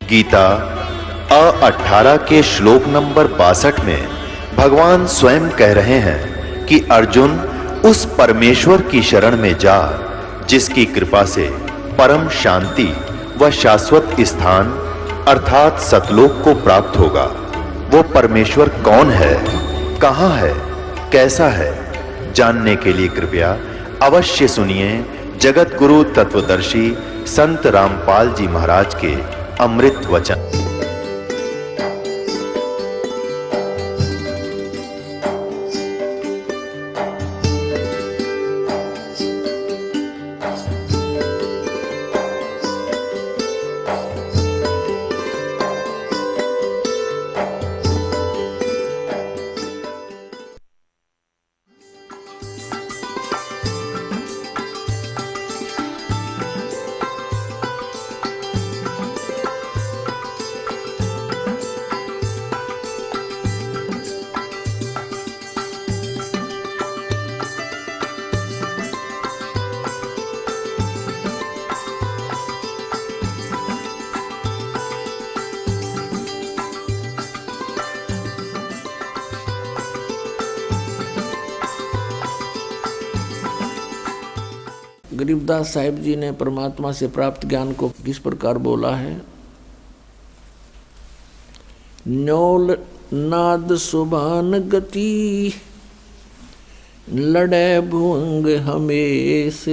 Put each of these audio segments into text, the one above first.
गीता 18 के श्लोक नंबर 62 में भगवान स्वयं कह रहे हैं कि अर्जुन उस परमेश्वर की शरण में जा जिसकी कृपा से परम शांति व शाश्वत स्थान अर्थात सतलोक को प्राप्त होगा। वो परमेश्वर कौन है, कहां है, कैसा है, जानने के लिए कृपया अवश्य सुनिए जगत गुरु तत्वदर्शी संत रामपाल जी महाराज के अमृत वचन। गरीबदास साहिब जी ने परमात्मा से प्राप्त ज्ञान को किस प्रकार बोला है। न्योल नाद सुभान गति लड़े भुअंग हमेश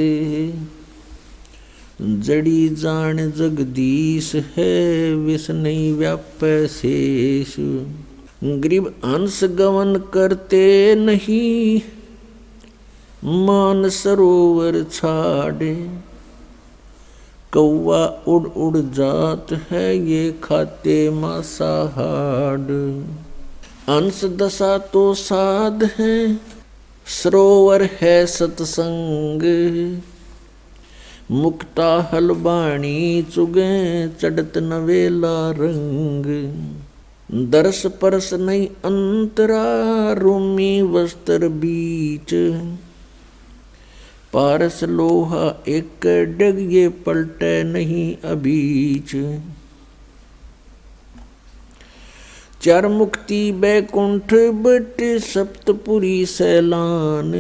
जड़ी जान जगदीश है विष नहीं व्याप शेष। गरीब हंस गवन करते नहीं मान सरोवर छाड़े कौवा उड़ उड़ जात है ये खाते मांसाहार। अंश दशा तो साध है सरोवर है सत्संग मुक्ता हलबाणी चुगे चढ़त नवेला रंग। दरस परस नहीं अंतरा रूमी वस्त्र बीच पारस लोहा एक डग ये पलटे नहीं अबीच। चार मुक्ति बैकुंठ बट सप्तपुरी सैलान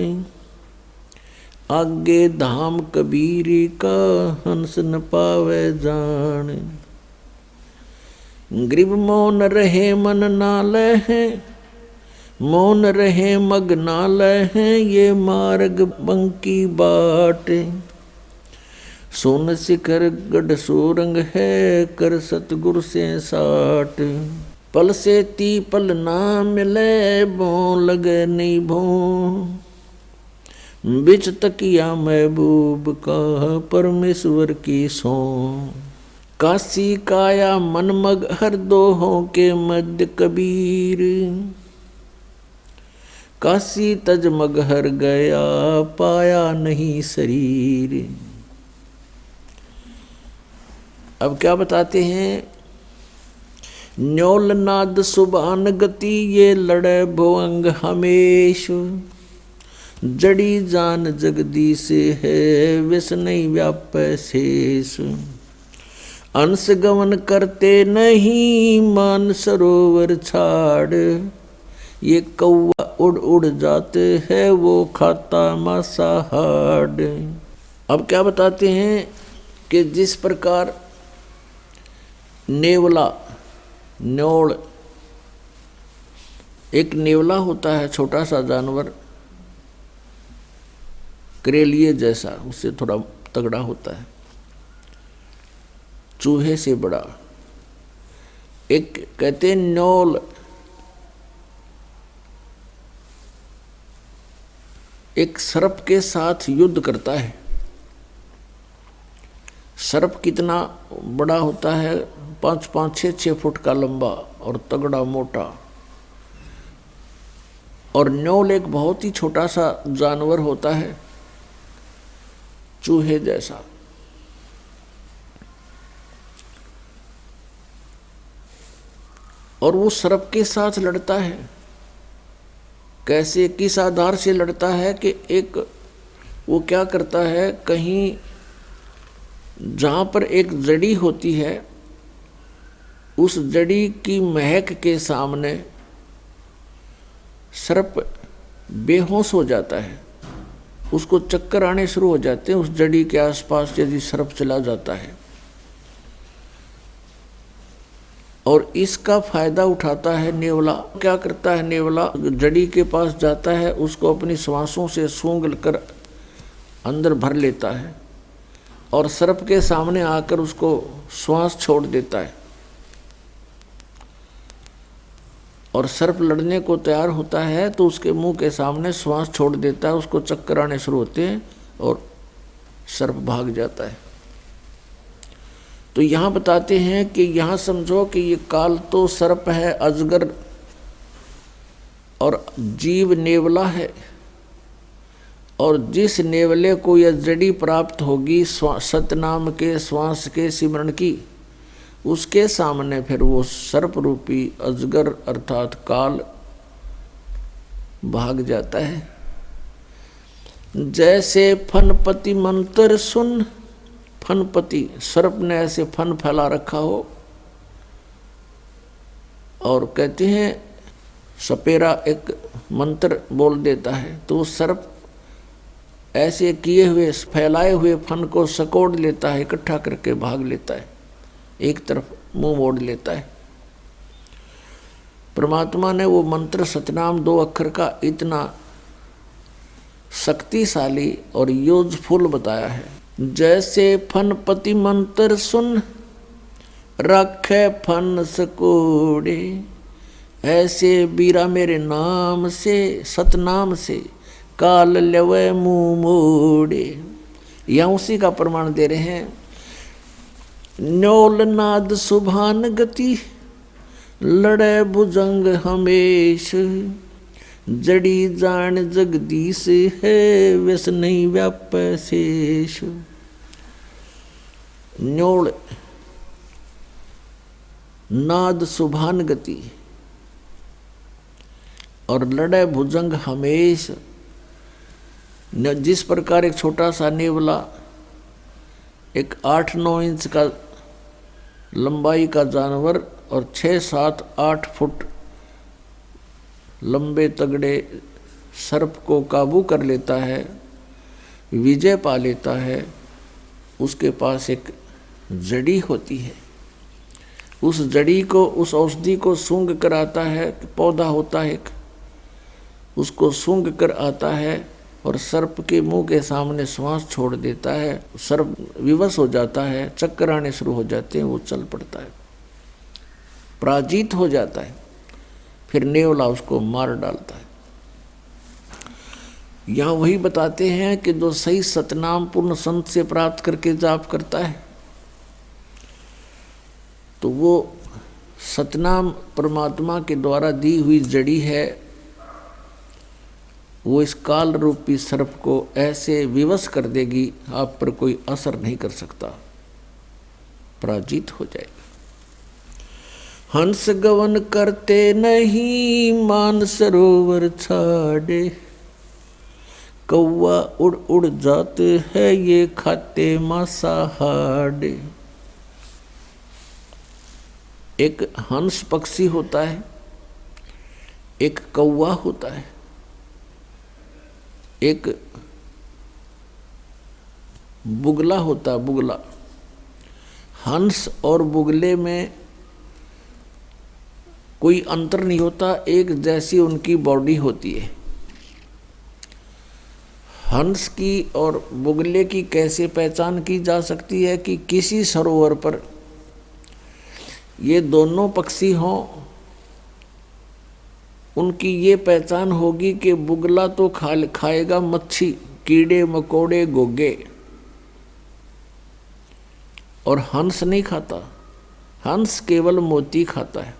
आगे धाम कबीर का हंस न पावे जान। गरीब मौन रहे मन नाले हैं मौन रहे मगनालय हैं ये मार्ग बंकी बाट। सोन शिखर गढ़ सोरंग है कर सतगुरु से साट। पल से ती पल ना मिले बों लगे नहीं भों बिच तकिया महबूब का परमेश्वर की सो। काशी काया मन मग हर दोहों के मध्य कबीर काशी तजमग हर गया पाया नहीं शरीर। अब क्या बताते हैं। न्योल नाद सुबान गति ये लड़े भुअंग हमेश जड़ी जान जगदीश है विष नहीं व्याप शेष। अंश गमन करते नहीं मान सरोवर छाड़ ये कौवा उड़ उड़ जाते हैं वो खाता मांसाहार। अब क्या बताते हैं कि जिस प्रकार नेवला न्योल एक नेवला होता है छोटा सा जानवर करेलिए जैसा उससे थोड़ा तगड़ा होता है चूहे से बड़ा। एक कहते हैं न्योल एक सर्प के साथ युद्ध करता है। सर्प कितना बड़ा होता है 5-5, 6-6 फुट का लंबा और तगड़ा मोटा। और न्योल एक बहुत ही छोटा सा जानवर होता है चूहे जैसा। और वो सर्प के साथ लड़ता है। कैसे किस आधार से लड़ता है कि एक वो क्या करता है कहीं जहाँ पर एक जड़ी होती है उस जड़ी की महक के सामने सर्प बेहोश हो जाता है, उसको चक्कर आने शुरू हो जाते हैं। उस जड़ी के आसपास यदि सर्प चला जाता है और इसका फायदा उठाता है नेवला। क्या करता है नेवला? जड़ी के पास जाता है, उसको अपनी श्वासों से सूंघ कर अंदर भर लेता है और सर्प के सामने आकर उसको श्वास छोड़ देता है और सर्प लड़ने को तैयार होता है तो उसके मुंह के सामने श्वास छोड़ देता है, उसको चक्कर आने शुरू होते हैं और सर्प भाग जाता है। तो यहाँ बताते हैं कि यहाँ समझो कि ये काल तो सर्प है, अजगर और जीव नेवला है, और जिस नेवले को यह जड़ी प्राप्त होगी सतनाम के श्वास के सिमरण की, उसके सामने फिर वो सर्प रूपी अजगर अर्थात काल भाग जाता है। जैसे फनपति मंत्र सुन, फनपति सर्प ने ऐसे फन फैला रखा हो और कहते हैं सपेरा एक मंत्र बोल देता है तो वो सर्प ऐसे किए हुए फैलाए हुए फन को सकोड़ लेता है, इकट्ठा करके भाग लेता है, एक तरफ मुंह मोड़ लेता है। परमात्मा ने वो मंत्र सतनाम 2 अक्षर का इतना शक्तिशाली और यूजफुल बताया है। जैसे फनपति मंत्र सुन रखे फन सकोड़े, ऐसे बीरा मेरे नाम से सतनाम से काल लेवे मुंह मोड़े। यहाँ उसी का प्रमाण दे रहे हैं। न्योल नाद सुभान गति लड़े भुजंग हमेश, जड़ी जान जगदीश है वैस नहीं व्याप शेष। न्योल नाद सुभान गति और लड़े भुजंग हमेश। जिस प्रकार एक छोटा सा नेवला एक 8-9 इंच का लंबाई का जानवर और 6-7-8 फुट लंबे तगड़े सर्प को काबू कर लेता है, विजय पा लेता है, उसके पास एक जड़ी होती है। उस जड़ी को, उस औषधि को सूंघ कर आता है, पौधा होता है एक, उसको सूंघ कर आता है और सर्प के मुंह के सामने श्वास छोड़ देता है। सर्प विवश हो जाता है, चक्कर आने शुरू हो जाते हैं, वो चल पड़ता है, पराजित हो जाता है। फिर नेवला उसको मार डालता है। यहाँ वही बताते हैं कि जो सही सतनाम पूर्ण संत से प्राप्त करके जाप करता है तो वो सतनाम परमात्मा के द्वारा दी हुई जड़ी है, वो इस काल रूपी सर्प को ऐसे विवश कर देगी, आप पर कोई असर नहीं कर सकता, पराजित हो जाएगा। हंस गवन करते नहीं मान सरोवर छाड़े, कौवा उड़ उड़ जाते है ये खाते मांसाहारे। एक हंस पक्षी होता है, एक कौवा होता है, एक बुगला होता है, बुगला। हंस और बुगले में कोई अंतर नहीं होता, एक जैसी उनकी बॉडी होती है। हंस की और बुगले की कैसे पहचान की जा सकती है कि किसी सरोवर पर ये दोनों पक्षी हों, उनकी ये पहचान होगी कि बुगला तो खाएगा मच्छी, कीड़े मकोड़े गोगे, और हंस नहीं खाता। हंस केवल मोती खाता है।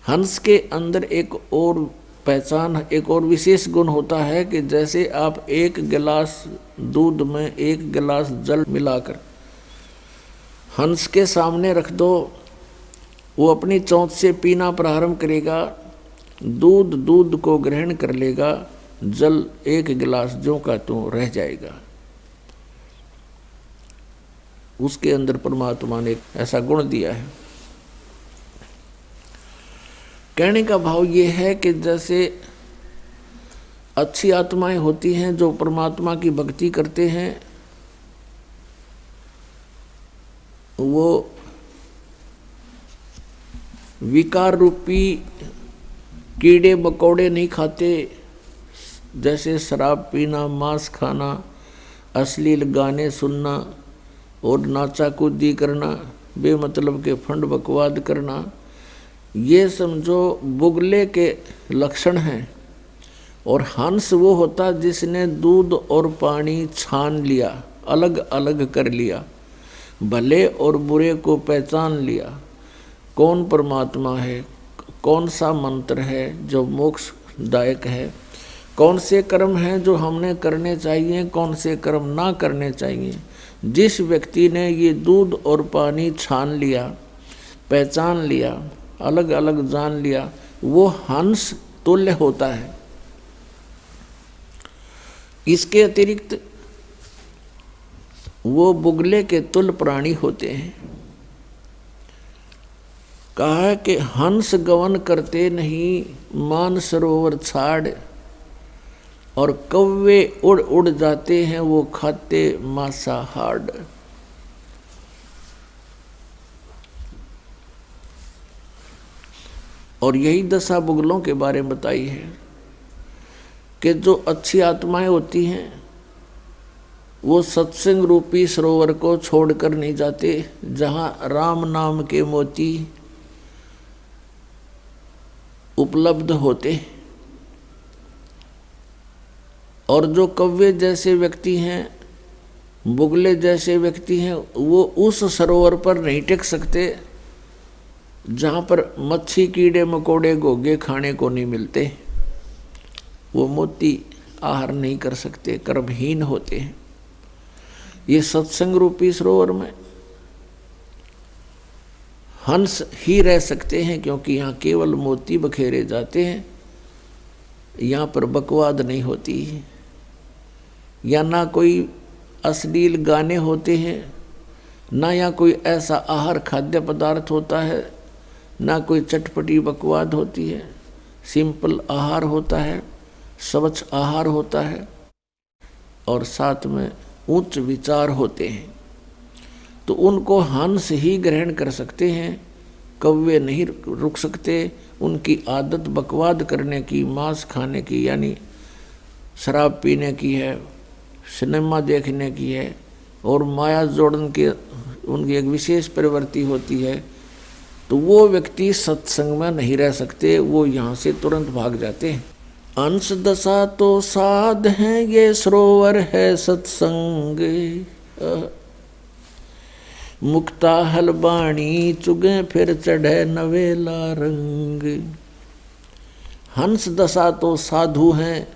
हंस के अंदर एक और पहचान, एक और विशेष गुण होता है कि जैसे आप 1 गिलास दूध में 1 गिलास जल मिलाकर हंस के सामने रख दो, वो अपनी चोंच से पीना प्रारंभ करेगा, दूध को ग्रहण कर लेगा, जल 1 गिलास ज्यों का त्यों रह जाएगा। उसके अंदर परमात्मा ने ऐसा गुण दिया है। कहने का भाव ये है कि जैसे अच्छी आत्माएं होती हैं जो परमात्मा की भक्ति करते हैं, वो विकार रूपी कीड़े मकोड़े नहीं खाते, जैसे शराब पीना, मांस खाना, अश्लील गाने सुनना और नाचा कूदी करना, बेमतलब के फंड बकवाद करना, ये समझो बुगले के लक्षण हैं। और हंस वो होता जिसने दूध और पानी छान लिया, अलग अलग कर लिया, भले और बुरे को पहचान लिया, कौन परमात्मा है, कौन सा मंत्र है जो मोक्षदायक है, कौन से कर्म हैं जो हमने करने चाहिए, कौन से कर्म ना करने चाहिए। जिस व्यक्ति ने ये दूध और पानी छान लिया, पहचान लिया, अलग अलग जान लिया, वो हंस तुल्य होता है। इसके अतिरिक्त वो बुगले के तुल्य प्राणी होते हैं। कहा कि हंस गवन करते नहीं, मान सरोवर छाड़, और कौवे उड़ उड़ जाते हैं, वो खाते मांसाहार। और यही दशा बुगलों के बारे में बताई है कि जो अच्छी आत्माएं होती हैं वो सत्संग रूपी सरोवर को छोड़कर नहीं जाते, जहाँ राम नाम के मोती उपलब्ध होते। और जो कौवे जैसे व्यक्ति हैं, बुगले जैसे व्यक्ति हैं, वो उस सरोवर पर नहीं टिक सकते जहाँ पर मच्छी, कीड़े मकोड़े, घोंघे खाने को नहीं मिलते। वो मोती आहार नहीं कर सकते, कर्महीन होते हैं। ये सत्संग रूपी सरोवर में हंस ही रह सकते हैं, क्योंकि यहाँ केवल मोती बखेरे जाते हैं, यहाँ पर बकवाद नहीं होती, या ना कोई अश्लील गाने होते हैं, ना या कोई ऐसा आहार खाद्य पदार्थ होता है, ना कोई चटपटी बकवाद होती है। सिंपल आहार होता है, स्वच्छ आहार होता है, और साथ में उच्च विचार होते हैं। तो उनको हंस ही ग्रहण कर सकते हैं, कौवे नहीं रुक सकते। उनकी आदत बकवाद करने की, मांस खाने की, यानी शराब पीने की है, सिनेमा देखने की है, और माया जोड़न के उनकी एक विशेष प्रवृत्ति होती है। तो वो व्यक्ति सत्संग में नहीं रह सकते, वो यहाँ से तुरंत भाग जाते हैं। अंश दशा तो साध हैं, ये सरोवर है सत्संग, मुक्ता हलबाणी चुगे फिर चढ़े नवेला रंग। हंस दशा तो साधु हैं,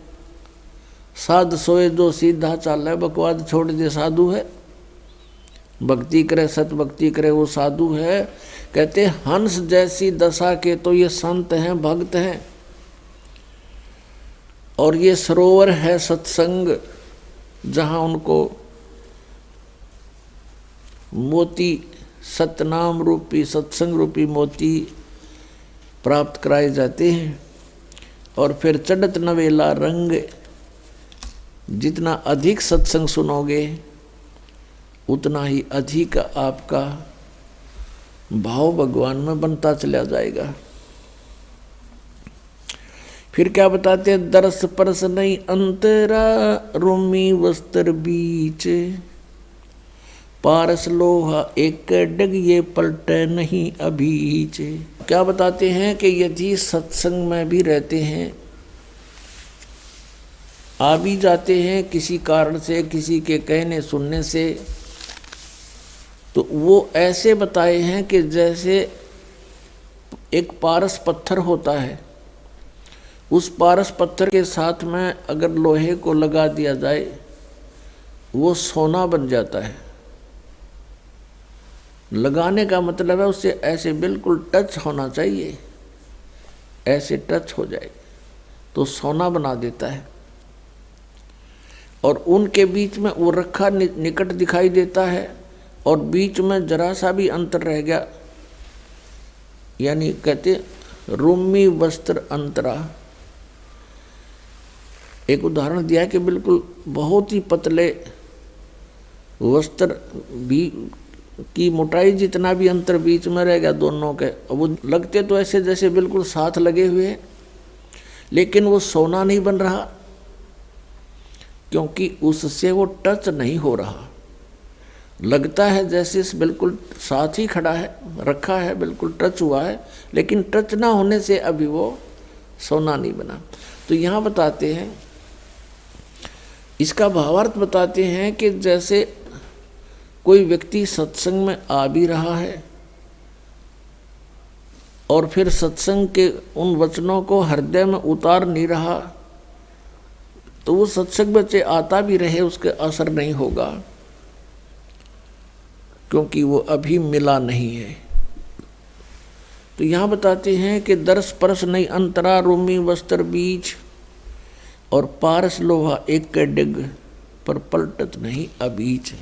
साध सोए जो सीधा चाले, बकवाद छोड़ दे साधु है, भक्ति करे, सत भक्ति करे, वो साधु है। कहते हंस जैसी दशा के तो ये संत हैं, भक्त हैं। और ये सरोवर है सत्संग, जहाँ उनको मोती, सतनाम रूपी, सत्संग रूपी मोती प्राप्त कराए जाते हैं। और फिर चढ़त नवेला रंग, जितना अधिक सत्संग सुनोगे उतना ही अधिक आपका भाव भगवान में बनता चला जाएगा। फिर क्या बताते हैं, दरस परस नहीं अंतरा, रोमी वस्त्र बीच, पारस लोहा एक डग, ये पलटे नहीं अभीच। क्या बताते हैं कि यदि सत्संग में भी रहते हैं, आ भी जाते हैं किसी कारण से, किसी के कहने सुनने से, तो वो ऐसे बताए हैं कि जैसे एक पारस पत्थर होता है, उस पारस पत्थर के साथ में अगर लोहे को लगा दिया जाए वो सोना बन जाता है। लगाने का मतलब है उससे ऐसे बिल्कुल टच होना चाहिए, ऐसे टच हो जाए तो सोना बना देता है। और उनके बीच में वो रखा निकट दिखाई देता है, और बीच में जरा सा भी अंतर रह गया, यानी कहते रूमी वस्त्र अंतरा। एक उदाहरण दिया कि बिल्कुल बहुत ही पतले वस्त्र भी की मोटाई जितना भी अंतर बीच में रह गया दोनों के, वो लगते तो ऐसे जैसे बिल्कुल साथ लगे हुए, लेकिन वो सोना नहीं बन रहा क्योंकि उससे वो टच नहीं हो रहा। लगता है जैसे इस बिल्कुल साथ ही खड़ा है, रखा है, बिल्कुल टच हुआ है, लेकिन टच ना होने से अभी वो सोना नहीं बना। तो यहाँ बताते हैं, इसका भावार्थ बताते हैं कि जैसे कोई व्यक्ति सत्संग में आ भी रहा है और फिर सत्संग के उन वचनों को हृदय में उतार नहीं रहा, तो वो सत्संग बच्चे आता भी रहे उसके असर नहीं होगा, क्योंकि वो अभी मिला नहीं है। तो यहाँ बताते हैं कि दर्श परस नहीं अंतरा, रूमी वस्त्र बीच, और पारस लोहा एक के डिग, पर पलटत नहीं अबीच।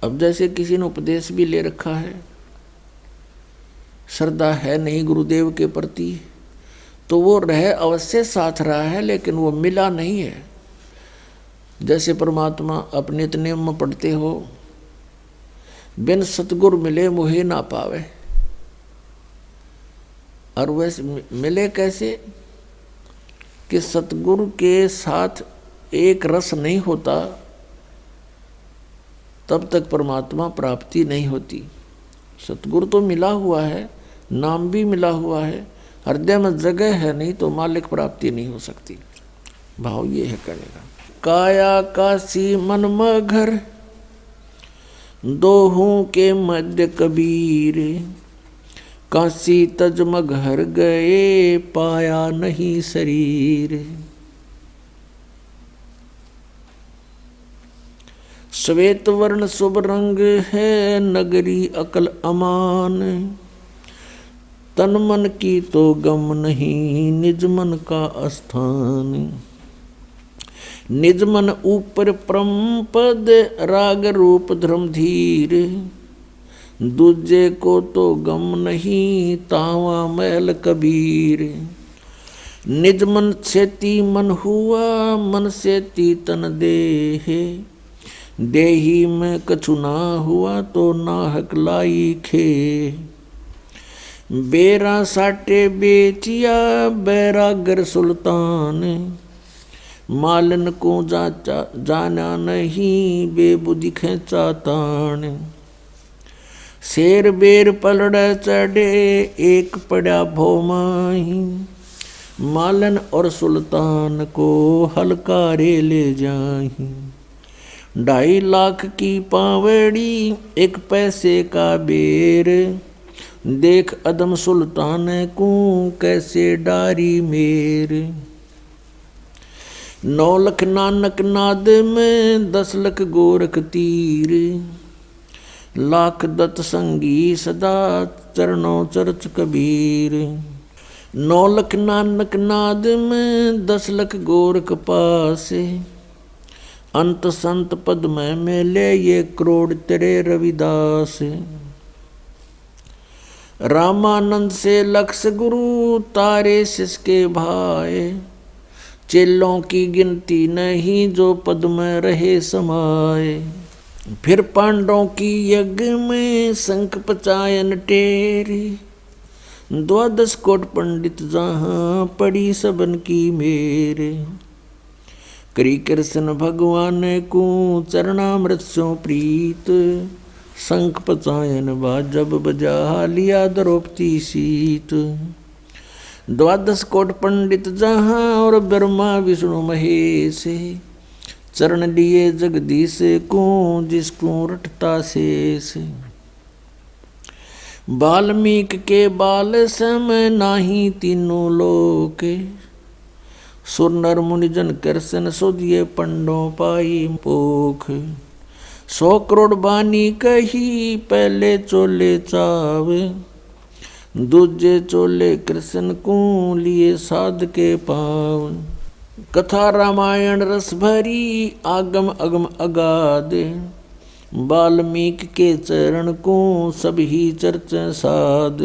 अब जैसे किसी ने उपदेश भी ले रखा है, श्रद्धा है नहीं गुरुदेव के प्रति, तो वो रह अवश्य साथ रहा है, लेकिन वो मिला नहीं है। जैसे परमात्मा अपने नित्य में पढ़ते हो, बिन सतगुर मिले मोहे ना पावे, और वैसे मिले कैसे कि सतगुरु के साथ एक रस नहीं होता, तब तक परमात्मा प्राप्ति नहीं होती। सतगुरु तो मिला हुआ है, नाम भी मिला हुआ है, हृदय में जगह है नहीं तो मालिक प्राप्ति नहीं हो सकती। भाव ये है कहने का, काया काशी मन में घर, दोहूं के मध्य कबीर, काशी तजमग हर गए, पाया नहीं शरीर। श्वेत वर्ण शुभ रंग है, नगरी अकल अमान, तन मन की तो गम नहीं, निज मन का स्थान। निज मन ऊपर परम पद, राग रूप धर्म धीर, दूजे को तो गम नहीं, तावा मैल कबीर। निज मन सेती मन हुआ, मन सेती तन देहे, देही में कछु ना हुआ तो नाहक लाई खे। बेरा साटे बेचिया बैरागर सुल्तान, मालन को जाना नहीं, बेबुद्धि खेचा तान। शेर बेर पलड़ चढ़े, एक पड़ा भोमाही, मालन और सुल्तान को हलकारे ले जाही। 2.5 लाख की पावड़ी, 1 पैसे का बेर, देख अदम सुल्तान को कैसे डारी मेर। 9 लख नानक नाद में, 10 लख गोरख तीर, लाख दत्त संगी सदा, चरणों चरच कबीर। 9 लख नानक नाद में, 10 लख गोरख पासे, अंत संत पद में मेले, ये करोड़ तेरे रविदास। रामानंद से लक्ष गुरु, तारे सिसके भाए, चेलों की गिनती नहीं, जो पद में रहे समाये। फिर पांडवों की यज्ञ में, शंख पचायन टेरी, 12 कोट पंडित जहाँ, पड़ी सबन की मेरे। करी कृष्ण भगवान को चरणामृत सो प्रीत, शंख पचायन जब बजा, लिया द्रौपदी सीत। 12 कोट पंडित जहाँ, और ब्रह्मा विष्णु महेश, चरण लिए जगदीश को, जिसको रटता शेष। वाल्मीकि के बाल समय, नाही तीनों लोक, सुर नर मुनिजन कृष्ण सुधिये, पंडों पाई पोख। 100 करोड़ बानी कही, पहले चोले चावे, दूजे चोले कृष्ण को, लिए साध के पाव। कथा रामायण रस भरी, आगम अगम अगाध, वाल्मीकि के चरण को सब ही चर्चा साध।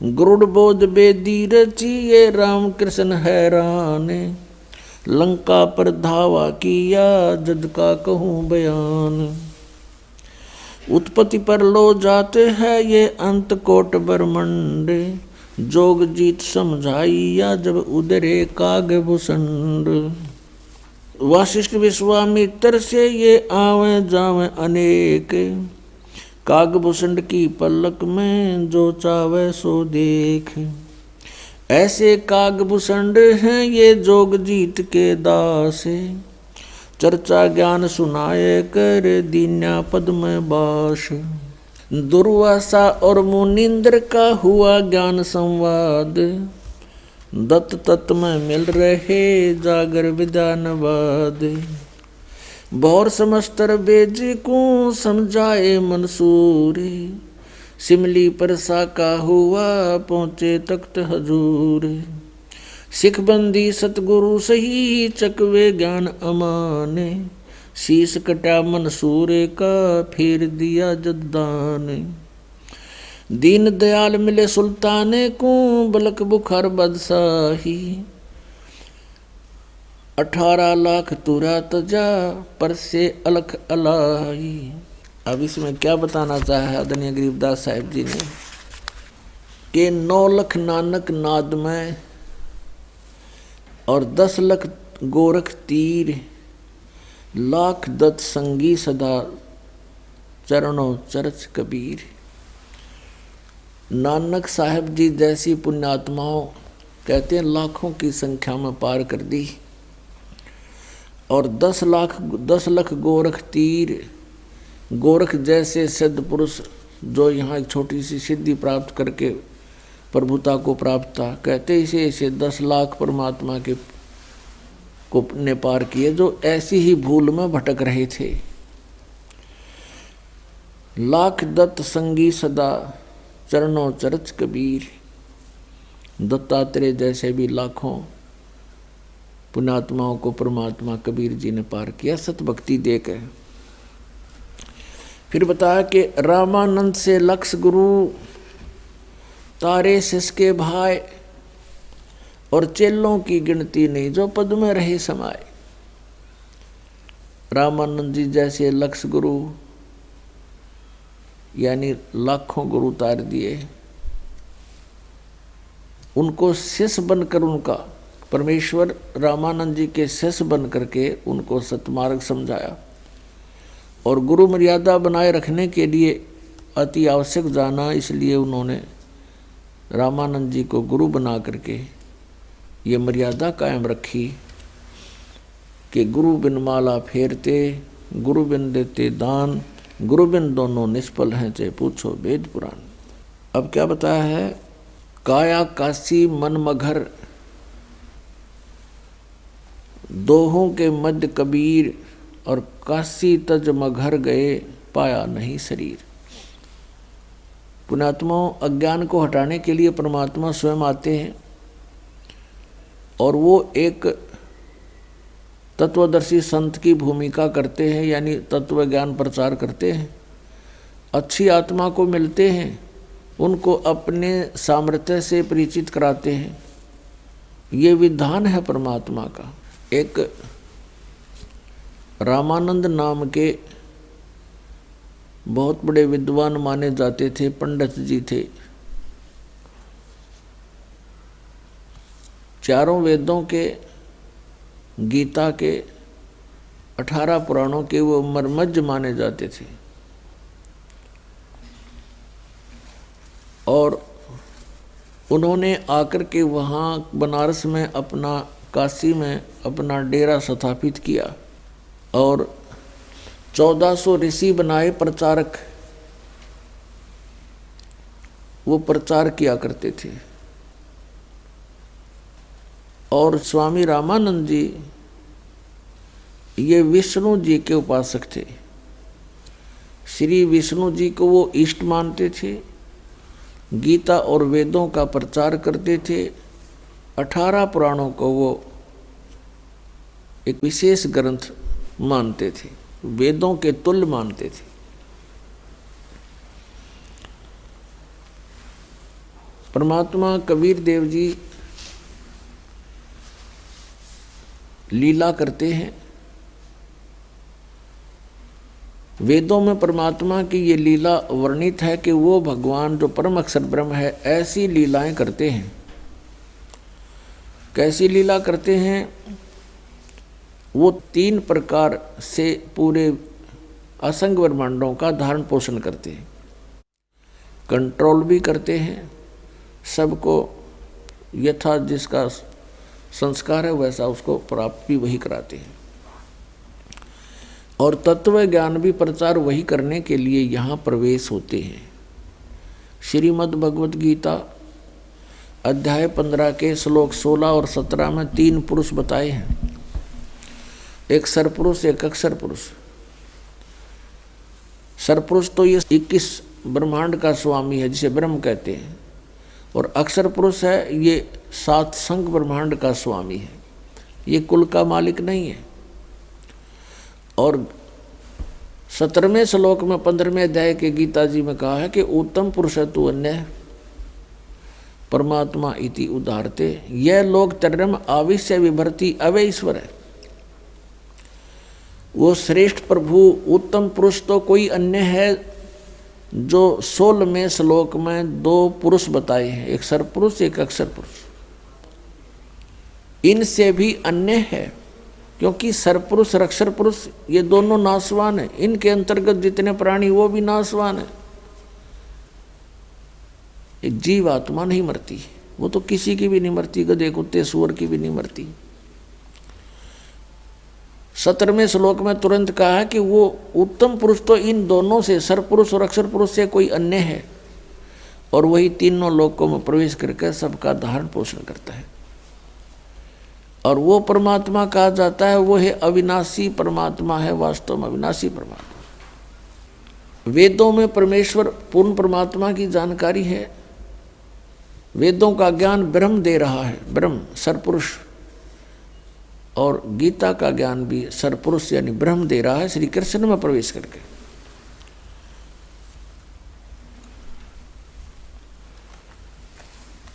गरुड़ बोध बेदी रचिए राम कृष्ण हैरान। लंका पर धावा किया जद का कहूँ बयान। उत्पत्ति पर लो जाते हैं ये अंत कोट ब्रह्मंड। जोग जीत समझाइया जब उदरे काग भूषण। वशिष्ठ विश्वामित्र से ये आवे जावे अनेक। कागभूषण की पलक में जो चावे सो देख। ऐसे कागभूषण हैं ये जोग जीत के दास। चर्चा ज्ञान सुनाए कर दीन्या पद में बास। दुर्वासा और मुनिंद्र का हुआ ज्ञान संवाद। दत्त तत्व में मिल रहे जागर विद्यानवाद। बौर समस्तर बेज को समझाए मंसूर। सिमली पर साका हुआ पहुँचे तख्त हजूर। सिखबंदी सतगुरु सही चकवे ज्ञान अमाने। शीश कटा मंसूर का फेर दिया जद्दान। दीन दयाल मिले सुल्ताने को बलक बुखार बादशाही। 18 लाख तुरा तजा पर से अलख अलाई। अब इसमें क्या बताना चाहा है आदरणीय गरीबदास साहिब जी ने कि 9 लाख नानक नाद में और 10 लाख गोरख तीर। लाख दत्त संगी सदा चरणों चरच कबीर। नानक साहब जी जैसी पुण्यात्माओं कहते हैं लाखों की संख्या में पार कर दी। और 10 लाख गोरख तीर। गोरख जैसे सिद्ध पुरुष जो यहाँ एक छोटी सी सिद्धि प्राप्त करके प्रभुता को प्राप्त था, कहते इसे 10 लाख परमात्मा के को ने पार किए जो ऐसी ही भूल में भटक रहे थे। लाख दत्त संगी सदा चरणों चरच कबीर। दत्तात्रेय जैसे भी लाखों पुण्यात्माओं को परमात्मा कबीर जी ने पार किया सत भक्ति देकर। फिर बताया कि रामानंद से लक्ष गुरु तारे सिसके भाई और चेलों की गिनती नहीं जो पद में रहे समाये। रामानंद जी जैसे लक्ष गुरु यानी लाखों गुरु तार दिए। उनको शिष्य बनकर उनका परमेश्वर रामानंद जी के शिष्य बन करके उनको सतमार्ग समझाया। और गुरु मर्यादा बनाए रखने के लिए अति आवश्यक जाना, इसलिए उन्होंने रामानंद जी को गुरु बना करके ये मर्यादा कायम रखी कि गुरु बिन माला फेरते, गुरु बिन देते दान, गुरु बिन दोनों निष्फल हैं चाहे पूछो वेद पुराण। अब क्या बताया है, काया काशी मन मघर दोहों के मध्य कबीर और काशी तज मघर गए पाया नहीं शरीर। पुण्यात्माओं अज्ञान को हटाने के लिए परमात्मा स्वयं आते हैं और वो एक तत्वदर्शी संत की भूमिका करते हैं, यानी तत्व ज्ञान प्रचार करते हैं। अच्छी आत्मा को मिलते हैं, उनको अपने सामर्थ्य से परिचित कराते हैं। ये विधान है परमात्मा का। एक रामानंद नाम के बहुत बड़े विद्वान माने जाते थे, पंडित जी थे। चारों वेदों के, गीता के, 18 पुराणों के वो मर्मज्ञ माने जाते थे। और उन्होंने आकर के वहाँ बनारस में अपना, काशी में अपना डेरा स्थापित किया और 1400 ऋषि बनाए प्रचारक। वो प्रचार किया करते थे। और स्वामी रामानंद जी ये विष्णु जी के उपासक थे। श्री विष्णु जी को वो इष्ट मानते थे, गीता और वेदों का प्रचार करते थे, 18 पुराणों को वो एक विशेष ग्रंथ मानते थे। वेदों के तुल्य मानते थे। परमात्मा कबीर देव जी लीला करते हैं। वेदों में परमात्मा की ये लीला वर्णित है कि वो भगवान जो परम अक्षर ब्रह्म है ऐसी लीलाएं करते हैं। कैसी लीला करते हैं? वो 3 प्रकार से पूरे असंग ब्रह्मांडों का धारण पोषण करते हैं। कंट्रोल भी करते हैं, सबको यथा जिसका संस्कार है वैसा उसको प्राप्त भी वही कराते हैं। और तत्व ज्ञान भी प्रचार वही करने के लिए यहाँ प्रवेश होते हैं। श्रीमद् भगवत गीता अध्याय 15 के श्लोक 16 और 17 में 3 पुरुष बताए हैं, एक सरपुरुष, एक अक्षर पुरुष। सरपुरुष तो ये 21 ब्रह्मांड का स्वामी है जिसे ब्रह्म कहते हैं, और अक्षर पुरुष है ये 7 संग ब्रह्मांड का स्वामी है, ये कुल का मालिक नहीं है। और 17वें श्लोक में 15वें अध्याय के गीता जी में कहा है कि उत्तम पुरुष तु अन्य परमात्मा इति उदाहरते, यह लोग तरम आविश्य विभर्ति अवय ईश्वर है। वो श्रेष्ठ प्रभु उत्तम पुरुष तो कोई अन्य है जो 16वें श्लोक में 2 पुरुष बताए हैं, एक सरपुरुष एक अक्षर पुरुष। इनसे भी अन्य है, क्योंकि सरपुरुष और अक्षर पुरुष ये दोनों नाशवान है। इनके अंतर्गत जितने प्राणी वो भी नाशवान है। एक जीव आत्मा नहीं मरती, वो तो किसी की भी नहीं मरती, गधे कुत्ते सूअर की भी नहीं मरती। 17वें श्लोक में तुरंत कहा है कि वो उत्तम पुरुष तो इन दोनों से, सरपुरुष और अक्षर पुरुष से कोई अन्य है, और वही तीनों लोकों में प्रवेश करके सबका धारण पोषण करता है। और वो परमात्मा कहा जाता है, वो है अविनाशी परमात्मा है, वास्तव में अविनाशी परमात्मा। वेदों में परमेश्वर पूर्ण परमात्मा की जानकारी है। वेदों का ज्ञान ब्रह्म दे रहा है, ब्रह्म सरपुरुष, और गीता का ज्ञान भी सरपुरुष यानी ब्रह्म दे रहा है श्री कृष्ण में प्रवेश करके।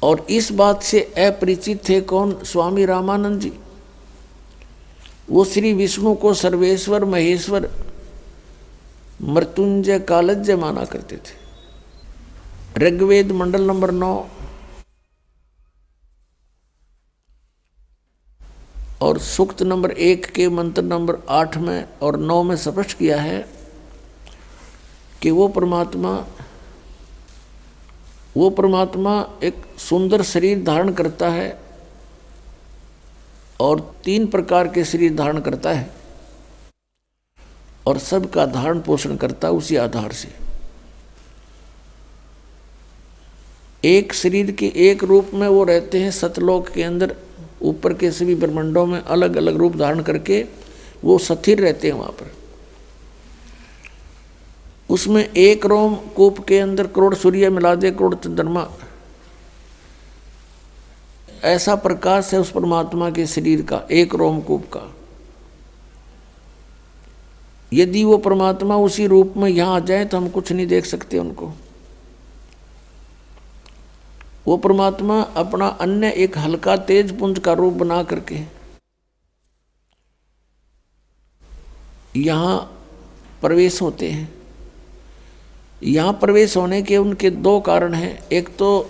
और इस बात से अपरिचित थे कौन? स्वामी रामानंद जी। वो श्री विष्णु को सर्वेश्वर, महेश्वर, मृत्युंजय, कालज्ञ माना करते थे। ऋग्वेद मंडल नंबर 9 और सूक्त नंबर 1 के मंत्र नंबर 8 में और 9 में स्पष्ट किया है कि वो परमात्मा एक सुंदर शरीर धारण करता है और 3 प्रकार के शरीर धारण करता है, और सबका धारण पोषण करता है उसी आधार से। एक शरीर के एक रूप में वो रहते हैं सतलोक के अंदर, ऊपर के सभी ब्रह्मांडों में अलग अलग रूप धारण करके वो स्थिर रहते हैं वहाँ पर। उसमें एक रोम कूप के अंदर करोड़ सूर्य मिला दे, करोड़ चंद्रमा, ऐसा प्रकाश है उस परमात्मा के शरीर का, एक रोम कूप का। यदि वो परमात्मा उसी रूप में यहाँ आ जाए तो हम कुछ नहीं देख सकते उनको। वो परमात्मा अपना अन्य एक हल्का तेज पुंज का रूप बना करके यहाँ प्रवेश होते हैं। यहाँ प्रवेश होने के उनके 2 कारण हैं। एक तो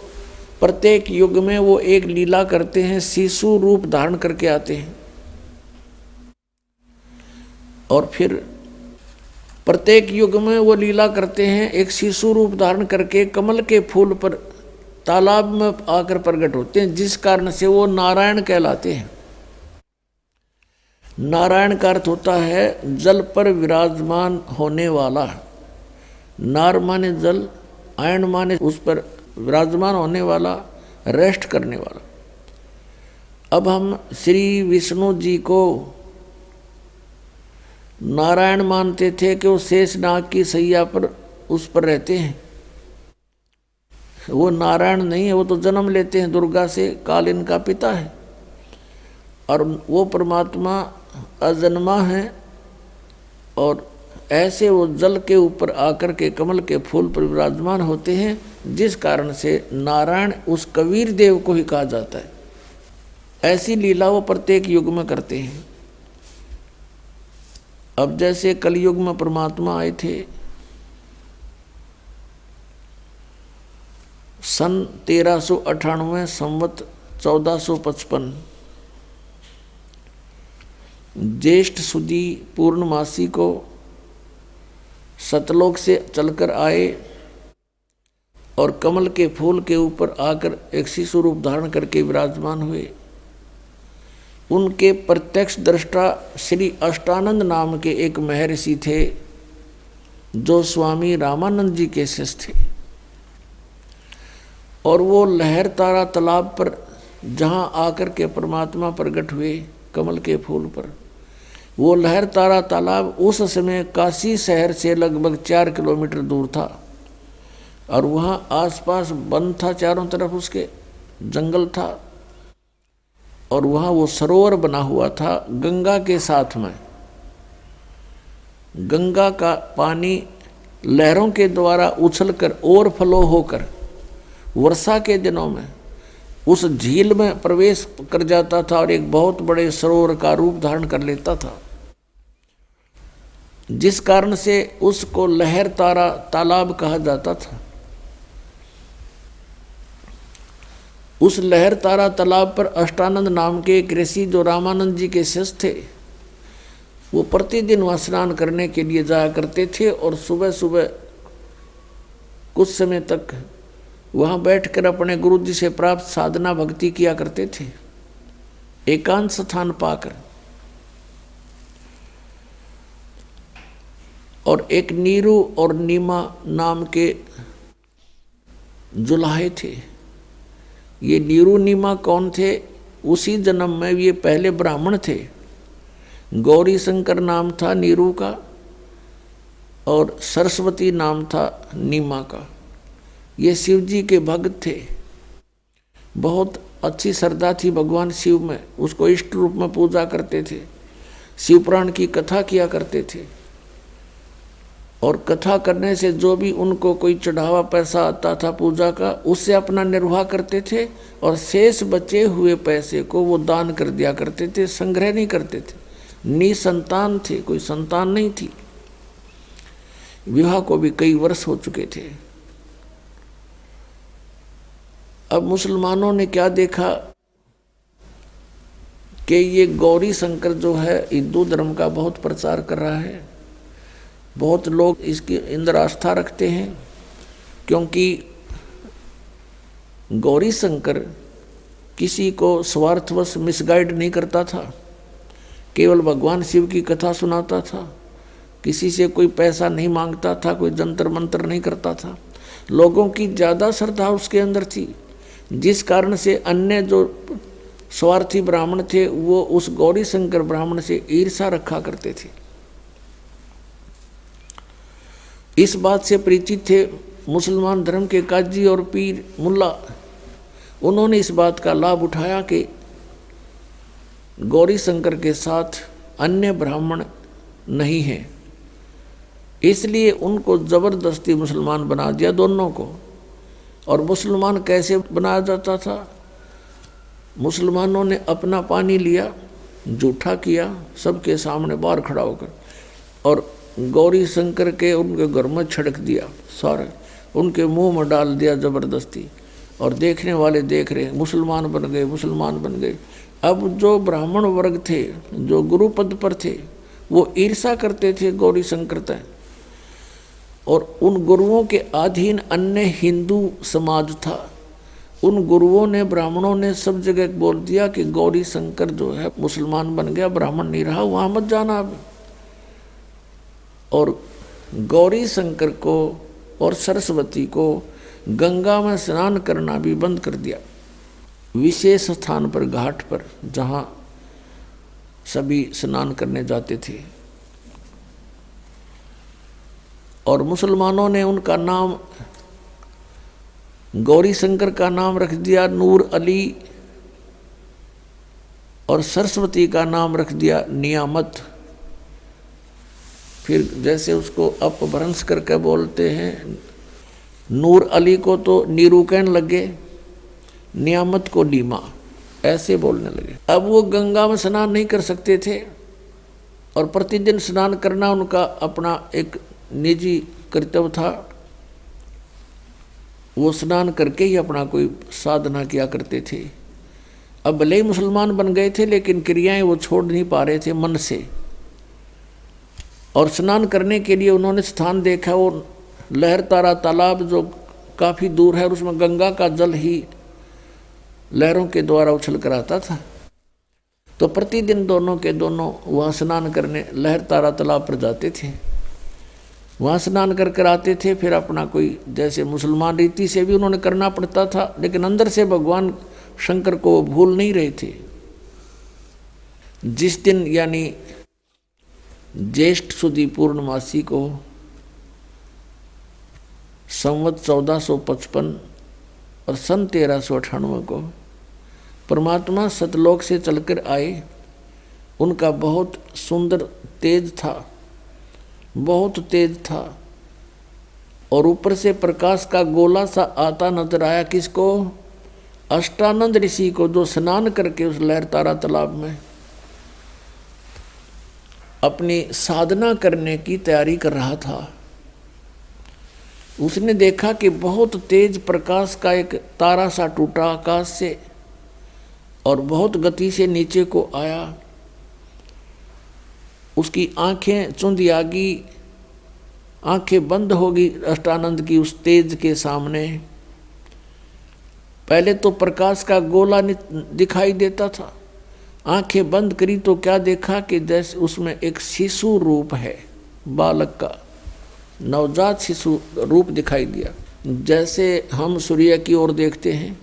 प्रत्येक युग में वो एक लीला करते हैं, शिशु रूप धारण करके आते हैं, और फिर प्रत्येक युग में वो लीला करते हैं एक शिशु रूप धारण करके कमल के फूल पर तालाब में आकर प्रकट होते हैं, जिस कारण से वो नारायण कहलाते हैं। नारायण का अर्थ होता है जल पर विराजमान होने वाला। नार माने जल, आयन माने उस पर विराजमान होने वाला, रेस्ट करने वाला। अब हम श्री विष्णु जी को नारायण मानते थे कि वो शेषनाग की सैया पर उस पर रहते हैं। वो नारायण नहीं है, वो तो जन्म लेते हैं दुर्गा से, काल इनका पिता है। और वो परमात्मा अजन्मा है, और ऐसे वो जल के ऊपर आकर के कमल के फूल पर विराजमान होते हैं, जिस कारण से नारायण उस कबीर देव को ही कहा जाता है। ऐसी लीला वो प्रत्येक युग में करते हैं। अब जैसे कलयुग में परमात्मा आए थे सन 1398 संवत 1455 ज्येष्ठ सुदी पूर्णमासी को सतलोक से चलकर आए और कमल के फूल के ऊपर आकर एक शिशु रूप धारण करके विराजमान हुए। उनके प्रत्यक्ष दृष्टा श्री अष्टानंद नाम के एक महर्षि थे, जो स्वामी रामानंद जी के शिष्य थे। और वो लहर तारा तालाब पर जहाँ आकर के परमात्मा प्रकट हुए कमल के फूल पर, वो लहर तारा तालाब उस समय काशी शहर से लगभग 4 किलोमीटर दूर था। और वहाँ आसपास वन था, चारों तरफ उसके जंगल था। और वहाँ वो सरोवर बना हुआ था गंगा के साथ में। गंगा का पानी लहरों के द्वारा उछलकर ओवरफ्लो होकर वर्षा के दिनों में उस झील में प्रवेश कर जाता था और एक बहुत बड़े सरोवर का रूप धारण कर लेता था, जिस कारण से उसको लहर तारा तालाब कहा जाता था। उस लहर तारा तालाब पर अष्टानंद नाम के एक ऋषि जो रामानंद जी के शिष्य थे, वो प्रतिदिन वहाँ स्नान करने के लिए जाया करते थे और सुबह सुबह कुछ समय तक वहाँ बैठकर अपने गुरु जी से प्राप्त साधना भक्ति किया करते थे, एकांत स्थान पाकर। और एक नीरू और नीमा नाम के जुलाहे थे। ये नीरू नीमा कौन थे? उसी जन्म में ये पहले ब्राह्मण थे। गौरी शंकर नाम था नीरू का और सरस्वती नाम था नीमा का। ये शिव जी के भक्त थे। बहुत अच्छी श्रद्धा थी भगवान शिव में, उसको इष्ट रूप में पूजा करते थे, शिव पुराण की कथा किया करते थे। और कथा करने से जो भी उनको कोई चढ़ावा पैसा आता था पूजा का, उससे अपना निर्वाह करते थे और शेष बचे हुए पैसे को वो दान कर दिया करते थे, संग्रह नहीं करते थे। निसंतान थे, कोई संतान नहीं थी। विवाह को भी कई वर्ष हो चुके थे। अब मुसलमानों ने क्या देखा कि ये गौरी शंकर जो है हिंदू धर्म का बहुत प्रचार कर रहा है, बहुत लोग इसके अंदर आस्था रखते हैं, क्योंकि गौरी शंकर किसी को स्वार्थवश मिसगाइड नहीं करता था, केवल भगवान शिव की कथा सुनाता था, किसी से कोई पैसा नहीं मांगता था, कोई जंतर मंत्र नहीं करता था। लोगों की ज़्यादा श्रद्धा उसके अंदर थी, जिस कारण से अन्य जो स्वार्थी ब्राह्मण थे वो उस गौरी शंकर ब्राह्मण से ईर्ष्या रखा करते थे। इस बात से परिचित थे मुसलमान धर्म के काजी और पीर मुल्ला। उन्होंने इस बात का लाभ उठाया कि गौरी शंकर के साथ अन्य ब्राह्मण नहीं हैं, इसलिए उनको ज़बरदस्ती मुसलमान बना दिया दोनों को। और मुसलमान कैसे बनाया जाता था? मुसलमानों ने अपना पानी लिया, जूठा किया सबके सामने बाहर खड़ा होकर, और गौरी शंकर के उनके घर में छिड़क दिया, सारे उनके मुंह में डाल दिया ज़बरदस्ती। और देखने वाले देख रहे, मुसलमान बन गए, मुसलमान बन गए। अब जो ब्राह्मण वर्ग थे, जो गुरु पद पर थे, वो ईर्ष्या करते थे गौरी शंकर तय, और उन गुरुओं के अधीन अन्य हिंदू समाज था। उन गुरुओं ने, ब्राह्मणों ने सब जगह बोल दिया कि गौरी शंकर जो है मुसलमान बन गया, ब्राह्मण नहीं रहा, वहाँ मत जाना अब। और गौरी शंकर को और सरस्वती को गंगा में स्नान करना भी बंद कर दिया, विशेष स्थान पर, घाट पर, जहाँ सभी स्नान करने जाते थे। और मुसलमानों ने उनका नाम, गौरी शंकर का नाम रख दिया नूर अली, और सरस्वती का नाम रख दिया नियामत। फिर जैसे उसको अपभ्रंश करके बोलते हैं, नूर अली को तो नीरू कहने लगे, नियामत को नीमा, ऐसे बोलने लगे। अब वो गंगा में स्नान नहीं कर सकते थे और प्रतिदिन स्नान करना उनका अपना एक निजी कर्तव्य था। वो स्नान करके ही अपना कोई साधना किया करते थे। अब भले ही मुसलमान बन गए थे लेकिन क्रियाएं वो छोड़ नहीं पा रहे थे मन से। और स्नान करने के लिए उन्होंने स्थान देखा, वो लहर तारा तालाब जो काफ़ी दूर है और उसमें गंगा का जल ही लहरों के द्वारा उछल कर आता था। तो प्रतिदिन दोनों के दोनों वहाँ स्नान करने लहर तारा तालाब पर जाते थे, वहाँ स्नान कर कर आते थे। फिर अपना कोई जैसे मुसलमान रीति से भी उन्होंने करना पड़ता था, लेकिन अंदर से भगवान शंकर को भूल नहीं रहे थे। जिस दिन यानी ज्येष्ठ सुदी पूर्णमासी को संवत 1455 और सन 1398 को परमात्मा सतलोक से चलकर आए, उनका बहुत सुंदर तेज था, बहुत तेज था। और ऊपर से प्रकाश का गोला सा आता नजर आया किसको? अष्टानंद ऋषि को, जो स्नान करके उस लहर तारा तालाब में अपनी साधना करने की तैयारी कर रहा था। उसने देखा कि बहुत तेज प्रकाश का एक तारा सा टूटा आकाश से और बहुत गति से नीचे को आया। उसकी आंखें चुंधी आ गई, आंखें बंद हो गई अष्टानंद की उस तेज के सामने। पहले तो प्रकाश का गोला दिखाई देता था, आंखें बंद करी तो क्या देखा कि जैसे उसमें एक शिशु रूप है, बालक का नवजात शिशु रूप दिखाई दिया। जैसे हम सूर्य की ओर देखते हैं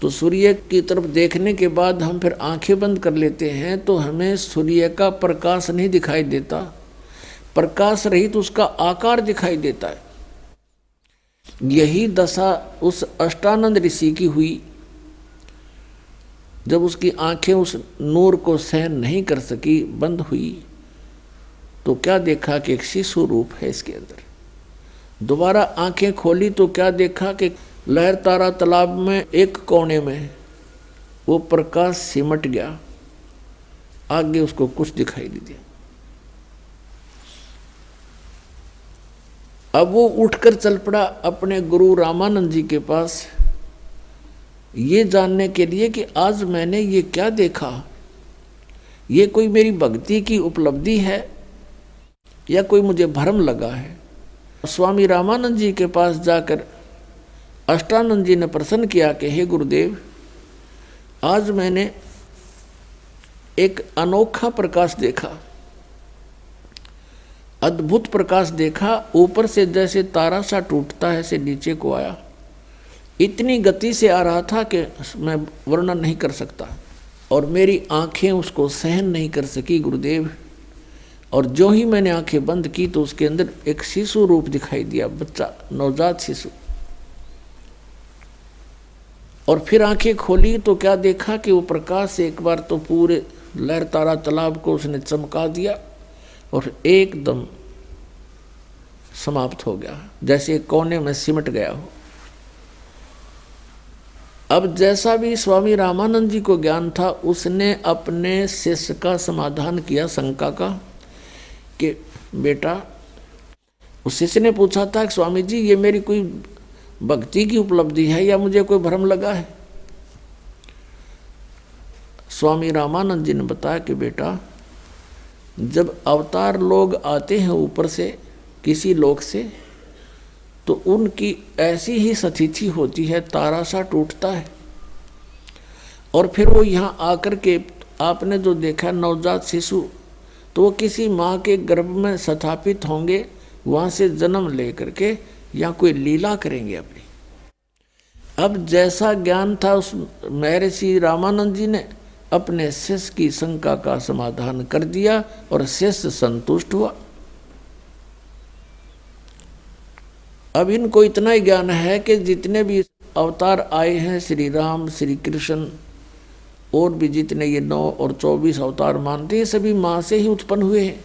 तो सूर्य की तरफ देखने के बाद हम फिर आंखें बंद कर लेते हैं तो हमें सूर्य का प्रकाश नहीं दिखाई देता, प्रकाश रहित उसका आकार दिखाई देता है। यही दशा उस अष्टानंद ऋषि की हुई। जब उसकी आंखें उस नूर को सहन नहीं कर सकी, बंद हुई, तो क्या देखा कि एक शिशु रूप है इसके अंदर। दोबारा आंखें खोली तो क्या देखा कि लहर तारा तालाब में एक कोने में वो प्रकाश सिमट गया, आगे उसको कुछ दिखाई नहीं दिया। अब वो उठकर चल पड़ा अपने गुरु रामानंद जी के पास, ये जानने के लिए कि आज मैंने ये क्या देखा, ये कोई मेरी भक्ति की उपलब्धि है या कोई मुझे भ्रम लगा है। स्वामी रामानंद जी के पास जाकर अष्टानंद जी ने प्रश्न किया कि हे गुरुदेव, आज मैंने एक अनोखा प्रकाश देखा, अद्भुत प्रकाश देखा। ऊपर से जैसे तारा सा टूटता है से नीचे को आया, इतनी गति से आ रहा था कि मैं वर्णन नहीं कर सकता, और मेरी आंखें उसको सहन नहीं कर सकी गुरुदेव। और जो ही मैंने आंखें बंद की तो उसके अंदर एक शिशु रूप दिखाई दिया, बच्चा, नवजात शिशु। और फिर आंखें खोली तो क्या देखा कि वो प्रकाश से एक बार तो पूरे लहर तारा तालाब को उसने चमका दिया और एकदम समाप्त हो गया, जैसे एक कोने में सिमट गया हो। अब जैसा भी स्वामी रामानंद जी को ज्ञान था, उसने अपने शिष्य का समाधान किया शंका का कि बेटा, उस शिष्य ने पूछा था कि स्वामी जी, ये मेरी कोई भक्ति की उपलब्धि है या मुझे कोई भ्रम लगा है? स्वामी रामानंद जी ने बताया कि बेटा, जब अवतार लोग आते हैं ऊपर से किसी लोक से, तो उनकी ऐसी ही स्थिति होती है, तारा सा टूटता है और फिर वो यहाँ आकर के आपने जो देखा नवजात शिशु, तो वो किसी माँ के गर्भ में स्थापित होंगे, वहाँ से जन्म ले करके या कोई लीला करेंगे अपनी। अब जैसा ज्ञान था उस महर्षि रामानंद जी ने अपने शिष्य की शंका का समाधान कर दिया और शिष्य संतुष्ट हुआ। अब इनको इतना ही ज्ञान है कि जितने भी अवतार आए हैं, श्री राम, श्री कृष्ण और भी जितने ये 9 और 24 अवतार मानते हैं, सभी माँ से ही उत्पन्न हुए हैं।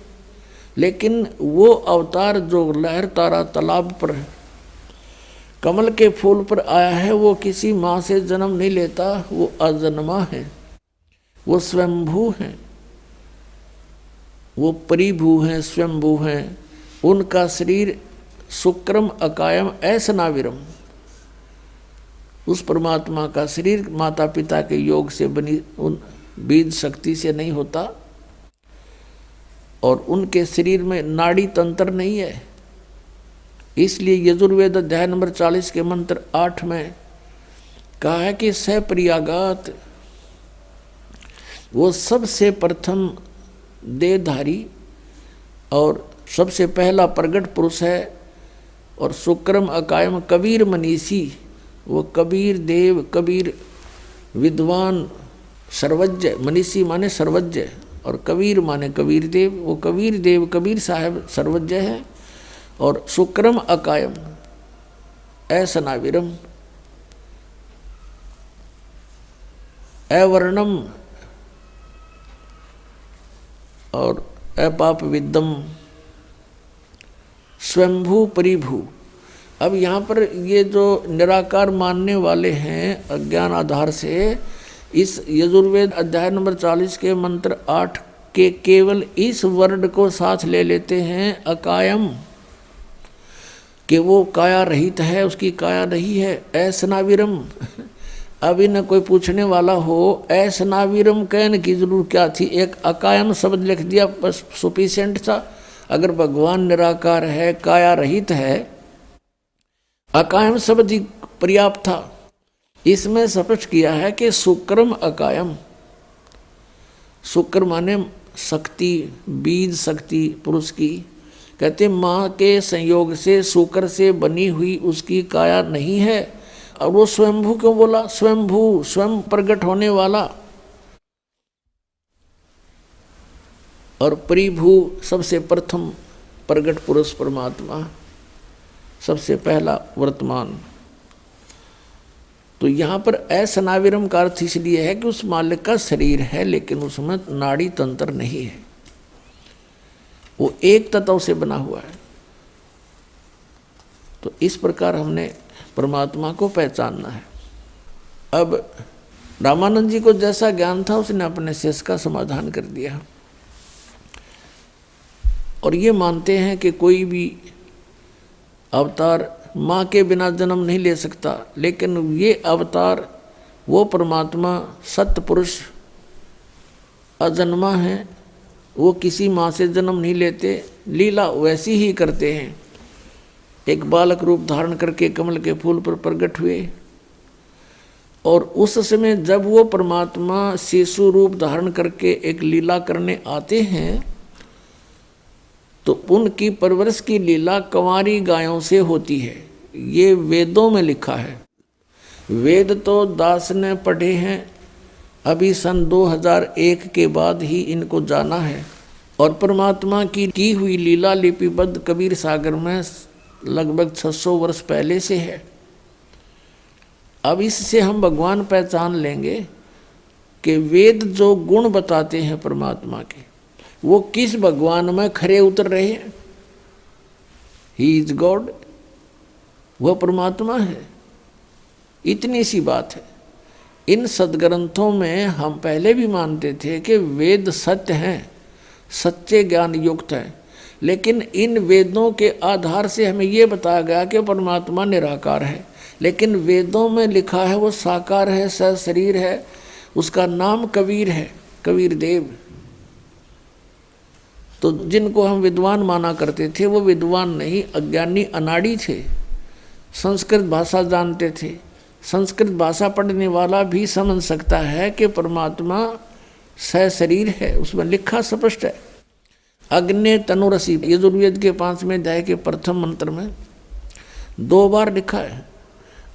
लेकिन वो अवतार जो लहर तारा तालाब पर कमल के फूल पर आया है, वो किसी माँ से जन्म नहीं लेता, वो अजन्मा है, वो स्वयंभू हैं, वो परिभू हैं, स्वयंभू हैं। उनका शरीर शुक्रम अकायम ऐसनाविरम, उस परमात्मा का शरीर माता पिता के योग से बनी उन बीज शक्ति से नहीं होता, और उनके शरीर में नाड़ी तंत्र नहीं है। इसलिए यजुर्वेद अध्याय नंबर 40 के मंत्र 8 में कहा है कि सप्रियागात, वो सबसे प्रथम देहधारी और सबसे पहला प्रगट पुरुष है। और शुक्रम अकायम कबीर मनीषी, वो कबीर देव, कबीर विद्वान, सर्वज्ञ, मनीषी माने सर्वज्ञ और कबीर माने कबीर देव, वो कबीर देव कबीर साहब सर्वज्ञ है। और शुक्रम अकायम ऐसनाविरम अवर्णम और अपाप विद्यम स्वयंभू परिभू। अब यहाँ पर ये जो निराकार मानने वाले हैं अज्ञान आधार से, इस यजुर्वेद अध्याय नंबर 40 के मंत्र 8 के केवल इस वर्ड को साथ ले लेते हैं अकायम, कि वो काया रहित है, उसकी काया नहीं है। ऐसनाविरम, अभी न कोई पूछने वाला हो ऐसनाविरम कहने की जरूर क्या थी, एक अकायम शब्द लिख दिया बस सफिशिएंट था। अगर भगवान निराकार है, काया रहित है, अकायम शब्द ही पर्याप्त था। इसमें स्पष्ट किया है कि शुक्रम अकायम, शुक्र माने शक्ति, बीज शक्ति पुरुष की। कहते माँ के संयोग से शुक्र से बनी हुई उसकी काया नहीं है। और वो स्वयंभू क्यों बोला? स्वयंभू, स्वयं प्रकट होने वाला। और परिभू, सबसे प्रथम प्रगट पुरुष परमात्मा, सबसे पहला वर्तमान। तो यहाँ पर असनाविरम का अर्थ इसलिए है कि उस मालिक का शरीर है लेकिन उसमें नाड़ी तंत्र नहीं है, वो एक तत्व से बना हुआ है। तो इस प्रकार हमने परमात्मा को पहचानना है। अब रामानंद जी को जैसा ज्ञान था उसने अपने शेष का समाधान कर दिया। और ये मानते हैं कि कोई भी अवतार माँ के बिना जन्म नहीं ले सकता, लेकिन ये अवतार वो परमात्मा सत्य पुरुष अजन्मा है, वो किसी माँ से जन्म नहीं लेते, लीला वैसी ही करते हैं। एक बालक रूप धारण करके कमल के फूल पर प्रकट हुए, और उस समय जब वो परमात्मा शिशु रूप धारण करके एक लीला करने आते हैं तो उनकी परवरिश की लीला कंवारी गायों से होती है। ये वेदों में लिखा है। वेद तो दास ने पढ़े हैं, अभी सन 2001 के बाद ही इनको जाना है। और परमात्मा की हुई लीला लिपिबद्ध कबीर सागर में लगभग 600 वर्ष पहले से है। अब इससे हम भगवान पहचान लेंगे कि वेद जो गुण बताते हैं परमात्मा के, वो किस भगवान में खरे उतर रहे हैं। ही इज गॉड, वह परमात्मा है। इतनी सी बात है। इन सदग्रंथों में हम पहले भी मानते थे कि वेद सत्य हैं, सच्चे ज्ञान युक्त हैं, लेकिन इन वेदों के आधार से हमें ये बताया गया कि परमात्मा निराकार है। लेकिन वेदों में लिखा है वो साकार है, सशरीर है, उसका नाम कबीर है, कबीर देव। तो जिनको हम विद्वान माना करते थे वो विद्वान नहीं, अज्ञानी अनाड़ी थे। संस्कृत भाषा जानते थे। संस्कृत भाषा पढ़ने वाला भी समझ सकता है कि परमात्मा सशरीर है, उसमें लिखा स्पष्ट है। अग्नि तनुरसी, यजुर्वेद के 5वें अध्याय के प्रथम मंत्र में 2 बार लिखा है।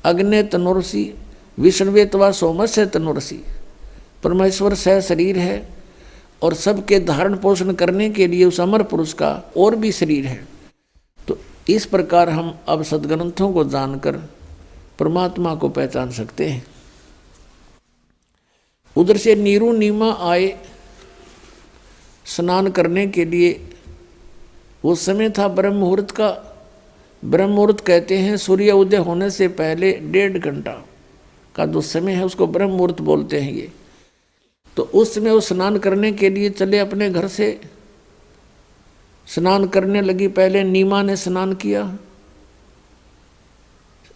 अग्नि तनुरसी विष्णुवेतवा सोमस्य तनुरसी, परमेश्वर सशरीर है और सबके धारण पोषण करने के लिए उस अमर पुरुष का और भी शरीर है। तो इस प्रकार हम अब सदग्रंथों को जानकर परमात्मा को पहचान सकते हैं। उधर से नीरू नीमा आए स्नान करने के लिए वो समय था ब्रह्म मुहूर्त का। ब्रह्म मुहूर्त कहते हैं सूर्य उदय होने से पहले 1.5 घंटा का जो समय है उसको ब्रह्म मुहूर्त बोलते हैं ये। तो उस समय वो स्नान करने के लिए चले अपने घर से। स्नान करने लगी, पहले नीमा ने स्नान किया।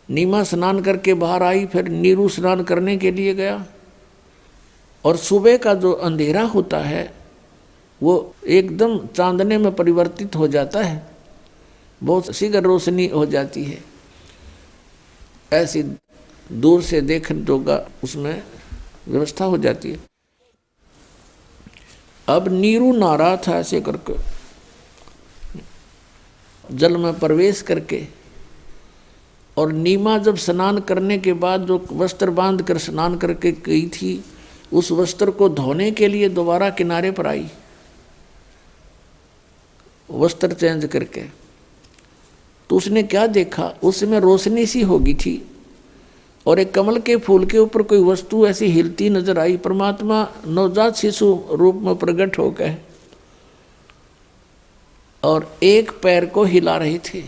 नीमा स्नान करके बाहर आई, फिर नीरू स्नान करने के लिए गया। और सुबह का जो अंधेरा होता है वो एकदम चांदने में परिवर्तित हो जाता है, बहुत शीघ्र रोशनी हो जाती है, ऐसी दूर से देखने जोगा उसमें व्यवस्था हो जाती है। अब नीरू नहा रहा था ऐसे करके, जल में प्रवेश करके। और नीमा जब स्नान करने के बाद जो वस्त्र बांध कर स्नान करके गई थी, उस वस्त्र को धोने के लिए दोबारा किनारे पर आई, वस्त्र चेंज करके। तो उसने क्या देखा, उसमें रोशनी सी हो गई थी और एक कमल के फूल के ऊपर कोई वस्तु ऐसी हिलती नजर आई। परमात्मा नवजात शिशु रूप में प्रकट हो गए और एक पैर को हिला रहे थे,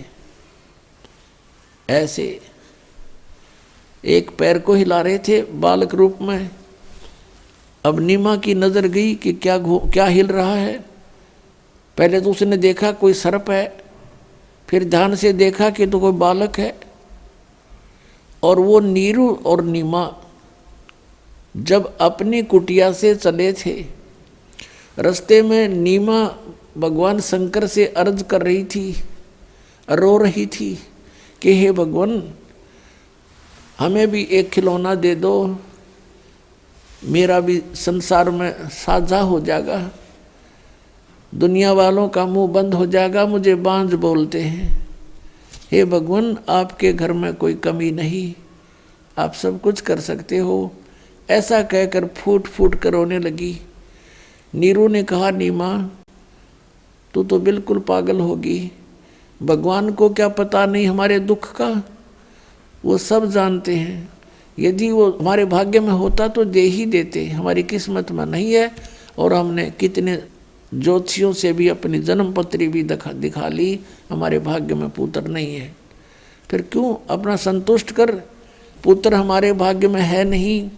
ऐसे एक पैर को हिला रहे थे बालक रूप में। अब नीमा की नजर गई कि क्या हिल रहा है। पहले तो उसने देखा कोई सर्प है, फिर ध्यान से देखा कि तो कोई बालक है। और वो नीरू और नीमा जब अपनी कुटिया से चले थे, रास्ते में नीमा भगवान शंकर से अर्ज कर रही थी, रो रही थी कि हे भगवान, हमें भी एक खिलौना दे दो, मेरा भी संसार में साझा हो जाएगा, दुनिया वालों का मुंह बंद हो जाएगा, मुझे बांझ बोलते हैं। हे भगवान, आपके घर में कोई कमी नहीं, आप सब कुछ कर सकते हो। ऐसा कहकर फूट फूट कर रोने लगी। नीरू ने कहा, नीमा तू तो बिल्कुल पागल होगी, भगवान को क्या पता नहीं हमारे दुख का, वो सब जानते हैं। यदि वो हमारे भाग्य में होता तो दे ही देते, हमारी किस्मत में नहीं है। और हमने कितने ज्योतिषियों से भी अपनी जन्म पत्री भी दिखा ली, हमारे भाग्य में पुत्र नहीं है। फिर क्यों अपना संतुष्ट कर, पुत्र हमारे भाग्य में है नहीं,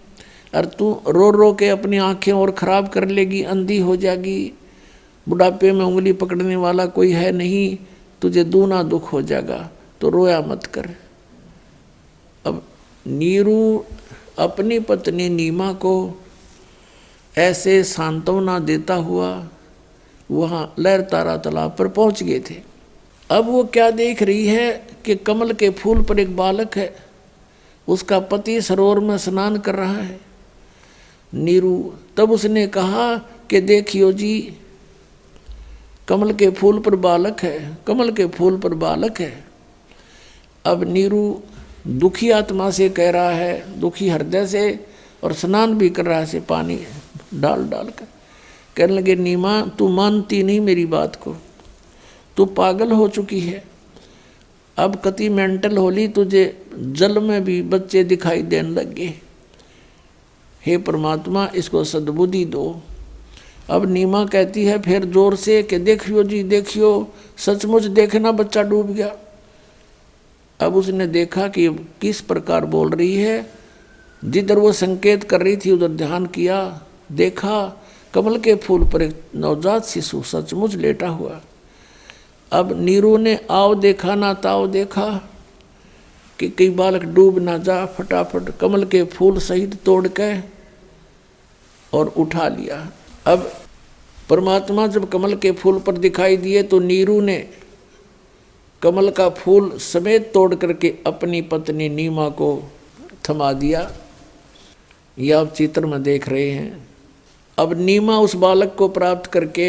और तू रो रो के अपनी आंखें और खराब कर लेगी, अंधी हो जाएगी, बुढ़ापे में उंगली पकड़ने वाला कोई है नहीं, तुझे दूना दुख हो जाएगा, तो रोया मत कर। अब नीरू अपनी पत्नी नीमा को ऐसे सांत्वना देता हुआ वहाँ लहरतारा तालाब पर पहुँच गए थे। अब वो क्या देख रही है कि कमल के फूल पर एक बालक है, उसका पति सरोवर में स्नान कर रहा है। नीरू तब उसने कहा कि देखियो जी, कमल के फूल पर बालक है, कमल के फूल पर बालक है। अब नीरू दुखी आत्मा से कह रहा है, दुखी हृदय से, और स्नान भी कर रहा है से पानी डाल डाल कर। कहने लगे, नीमा तू मानती नहीं मेरी बात को, तू पागल हो चुकी है, अब कति मेंटल होली, तुझे जल में भी बच्चे दिखाई देने लगे। हे परमात्मा, इसको सद्बुद्धि दो। अब नीमा कहती है फिर जोर से कि देखियो जी देखियो, सचमुच देखना बच्चा डूब गया। अब उसने देखा कि किस प्रकार बोल रही है, जिधर वो संकेत कर रही थी उधर ध्यान किया, देखा कमल के फूल पर एक नवजात शिशु सचमुच लेटा हुआ। अब नीरू ने आओ देखा ना ताओ देखा कि कई बालक डूब ना जा, फटाफट कमल के फूल सहित तोड़ के और उठा लिया। अब परमात्मा जब कमल के फूल पर दिखाई दिए तो नीरू ने कमल का फूल समेत तोड़ करके अपनी पत्नी नीमा को थमा दिया। यह आप चित्र में देख रहे हैं। अब नीमा उस बालक को प्राप्त करके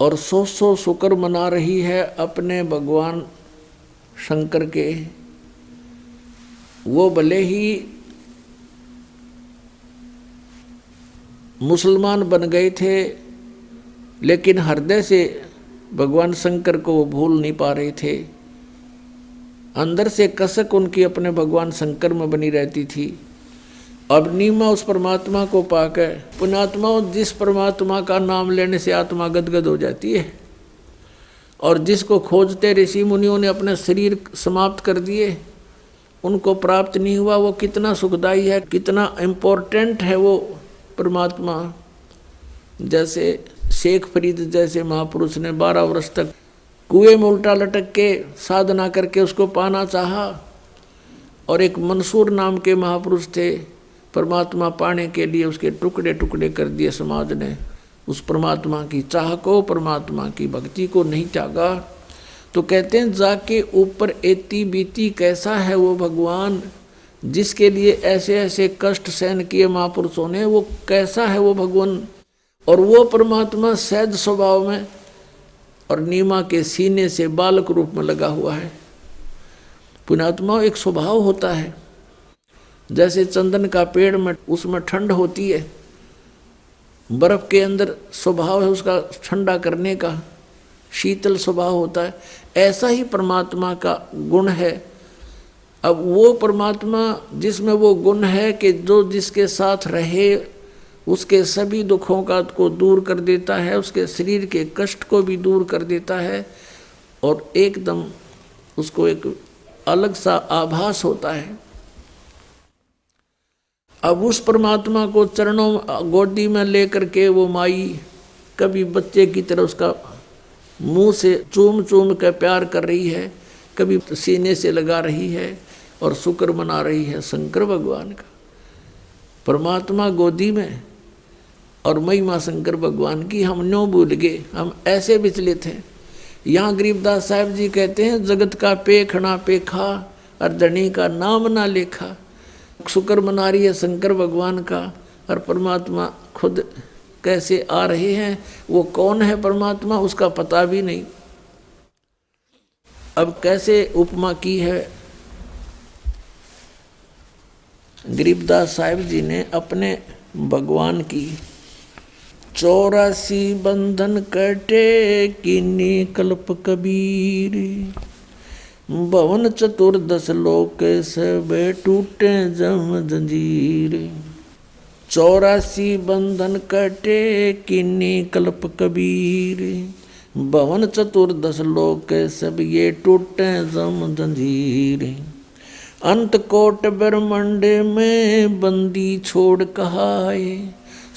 और 100 शुक्र मना रही है अपने भगवान शंकर के। वो भले ही मुसलमान बन गए थे, लेकिन हृदय से भगवान शंकर को वो भूल नहीं पा रहे थे। अंदर से कसक उनकी अपने भगवान शंकर में बनी रहती थी। अब नीमा उस परमात्मा को पाकर, पुण्यात्मा जिस परमात्मा का नाम लेने से आत्मा गदगद हो जाती है, और जिसको खोजते ऋषि मुनियों ने अपने शरीर समाप्त कर दिए, उनको प्राप्त नहीं हुआ, वो कितना सुखदाई है, कितना इम्पोर्टेंट है वो परमात्मा। जैसे शेख फरीद जैसे महापुरुष ने 12 वर्ष तक कुएं में उल्टा लटक के साधना करके उसको पाना चाहा, और एक मंसूर नाम के महापुरुष थे, परमात्मा पाने के लिए उसके टुकड़े टुकड़े कर दिए समाज ने। उस परमात्मा की चाह को, परमात्मा की भक्ति को नहीं त्यागा। तो कहते हैं जाके ऊपर एती बीती कैसा है वो भगवान, जिसके लिए ऐसे ऐसे कष्ट सहन किए महापुरुषों ने, वो कैसा है वो भगवान। और वो परमात्मा सहज स्वभाव में और नीमा के सीने से बालक रूप में लगा हुआ है। पुण्यात्मा एक स्वभाव होता है, जैसे चंदन का पेड़ में उसमें ठंड होती है, बर्फ के अंदर स्वभाव है उसका ठंडा करने का, शीतल स्वभाव होता है, ऐसा ही परमात्मा का गुण है। अब वो परमात्मा जिसमें वो गुण है कि जो जिसके साथ रहे उसके सभी दुखों का को दूर कर देता है, उसके शरीर के कष्ट को भी दूर कर देता है, और एकदम उसको एक अलग सा आभास होता है। अब उस परमात्मा को चरणों गोदी में लेकर के वो माई कभी बच्चे की तरह उसका मुंह से चूम चूम कर प्यार कर रही है, कभी सीने से लगा रही है और शुक्र मना रही है शंकर भगवान का। परमात्मा गोदी में और महिमा शंकर भगवान की हम न्यों भूल गए, हम ऐसे विचलित हैं। यहाँ गरीबदास साहब जी कहते हैं जगत का पेखना पेखा और धनी का नाम ना लेखा। शुक्र मना रही है शंकर भगवान का, और परमात्मा खुद कैसे आ रहे हैं, वो कौन है परमात्मा उसका पता भी नहीं। अब कैसे उपमा की है गरीबदास साहिब जी ने अपने भगवान की। 84 बंधन कटे कीनी कल्प कबीर, भवन चतुर्दश लोक सब टूटे जम जंजीर। 84 बंधन कटे कीनी कल्प कबीर, भवन चतुर्दश लोक सब ये टूटे जम जंजीर। अंत कोट ब्रह्मांड में बंदी छोड़ कहाए,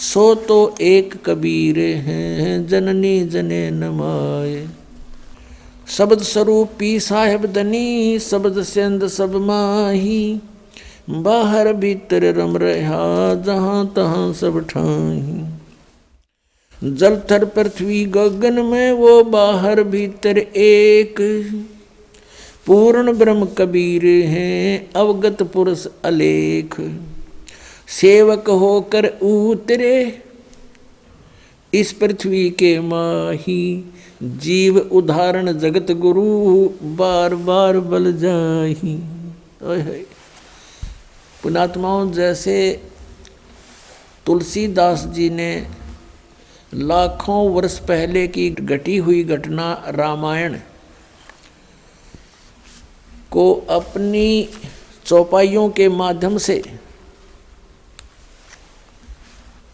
सो तो एक कबीर हैं जननी जने नमाए। शब्द स्वरूपी साहेब दनी शब्द सेंद सब माही, बाहर भीतर रम रहा जहाँ तहाँ सब ठाही। जल थर पृथ्वी गगन में वो बाहर भीतर एक, पूर्ण ब्रह्म कबीर हैं अवगत पुरुष अलेख। सेवक होकर उतरे इस पृथ्वी के माही, जीव उदाहरण जगत गुरु बार बार बल जाही। पुण्यात्माओं, जैसे तुलसीदास जी ने लाखों वर्ष पहले की घटी हुई घटना रामायण को अपनी चौपाइयों के माध्यम से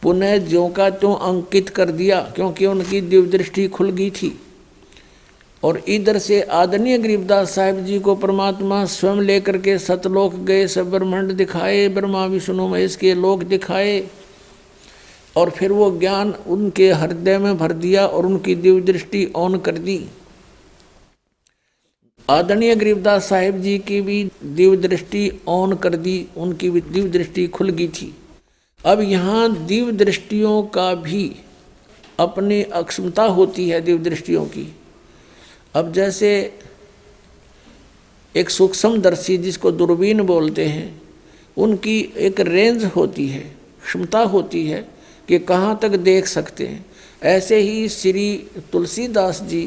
पुनः ज्यों का त्यों अंकित कर दिया, क्योंकि उनकी दिव्य दृष्टि खुल गई थी। और इधर से आदरणीय गरीबदास साहिब जी को परमात्मा स्वयं लेकर के सतलोक गए, सब ब्रह्मांड दिखाए, ब्रह्मा विष्णु महेश के लोक दिखाए, और फिर वो ज्ञान उनके हृदय में भर दिया और उनकी दिव्य दृष्टि ऑन कर दी। आदरणीय गरीबदास साहिब जी की भी दिव्य दृष्टि ऑन कर दी, उनकी भी दिव्य दृष्टि खुल गई थी। अब यहाँ दिव्य दृष्टियों का भी अपनी अक्षमता होती है, दिव्य दृष्टियों की। अब जैसे एक सूक्ष्मदर्शी जिसको दूरबीन बोलते हैं, उनकी एक रेंज होती है, क्षमता होती है कि कहाँ तक देख सकते हैं। ऐसे ही श्री तुलसीदास जी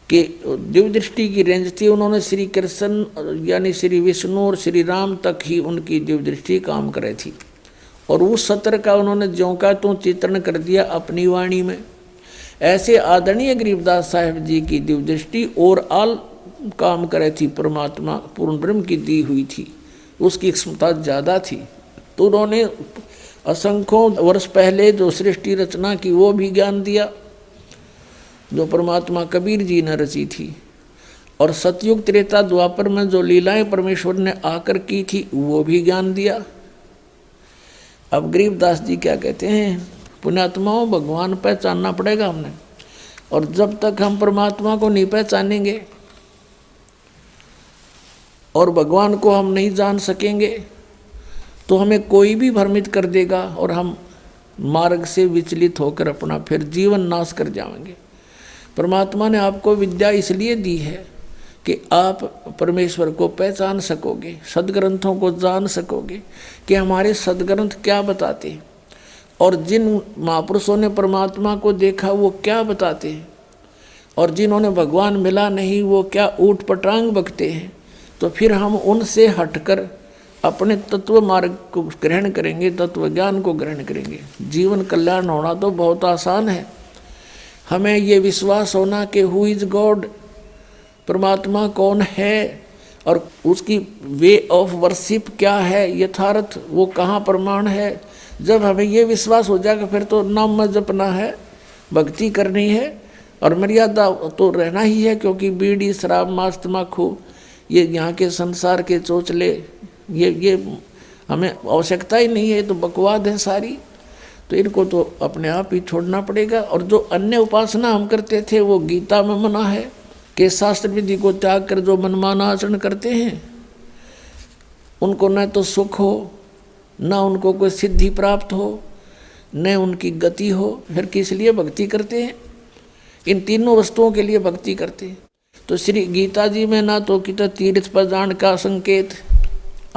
के दिव्य दृष्टि की रेंज थी, उन्होंने श्री कृष्ण यानी श्री विष्णु और श्री राम तक ही उनकी दिव्य दृष्टि काम करे थी, और उस सत्र का उन्होंने ज्यों का त्यों चित्रण कर दिया अपनी वाणी में। ऐसे आदरणीय गरीबदास साहिब जी की दिव्य दृष्टि और आल काम करे थी, परमात्मा पूर्ण ब्रह्म की दी हुई थी, उसकी क्षमता ज़्यादा थी। तो उन्होंने असंख्यों वर्ष पहले जो सृष्टि रचना की वो भी ज्ञान दिया, जो परमात्मा कबीर जी ने रची थी, और सतयुग त्रेता द्वापर में जो लीलाएं परमेश्वर ने आकर की थी वो भी ज्ञान दिया। अब गरीबदास जी क्या कहते हैं, पुण्यात्माओं भगवान पहचानना पड़ेगा हमने, और जब तक हम परमात्मा को नहीं पहचानेंगे और भगवान को हम नहीं जान सकेंगे तो हमें कोई भी भ्रमित कर देगा और हम मार्ग से विचलित होकर अपना फिर जीवन नाश कर जाएंगे। परमात्मा ने आपको विद्या इसलिए दी है कि आप परमेश्वर को पहचान सकोगे, सदग्रंथों को जान सकोगे कि हमारे सदग्रंथ क्या बताते हैं, और जिन महापुरुषों ने परमात्मा को देखा वो क्या बताते हैं, और जिन्होंने भगवान मिला नहीं वो क्या ऊट पटांग बकते हैं। तो फिर हम उनसे हटकर अपने तत्व मार्ग को ग्रहण करेंगे, तत्व ज्ञान को ग्रहण करेंगे। जीवन कल्याण होना तो बहुत आसान है। हमें ये विश्वास होना कि हु इज गॉड, परमात्मा कौन है और उसकी वे ऑफ वर्शिप क्या है, यथार्थ वो कहाँ प्रमाण है। जब हमें ये विश्वास हो जाएगा फिर तो नाम में जपना है, भक्ति करनी है, और मर्यादा तो रहना ही है, क्योंकि बीड़ी शराब मांस तम्बाकू ये यहाँ के संसार के चोचले ये हमें आवश्यकता ही नहीं है, तो बकवाद है सारी। तो इनको तो अपने आप ही छोड़ना पड़ेगा। और जो अन्य उपासना हम करते थे वो गीता में मना है कि शास्त्र विधि को त्याग कर जो मनमाना आचरण करते हैं उनको न तो सुख हो, न उनको कोई सिद्धि प्राप्त हो, न उनकी गति हो, फिर किस लिए भक्ति करते हैं? इन तीनों वस्तुओं के लिए भक्ति करते हैं। तो श्री गीता जी में ना तो कितना तीर्थ पर जान का संकेत,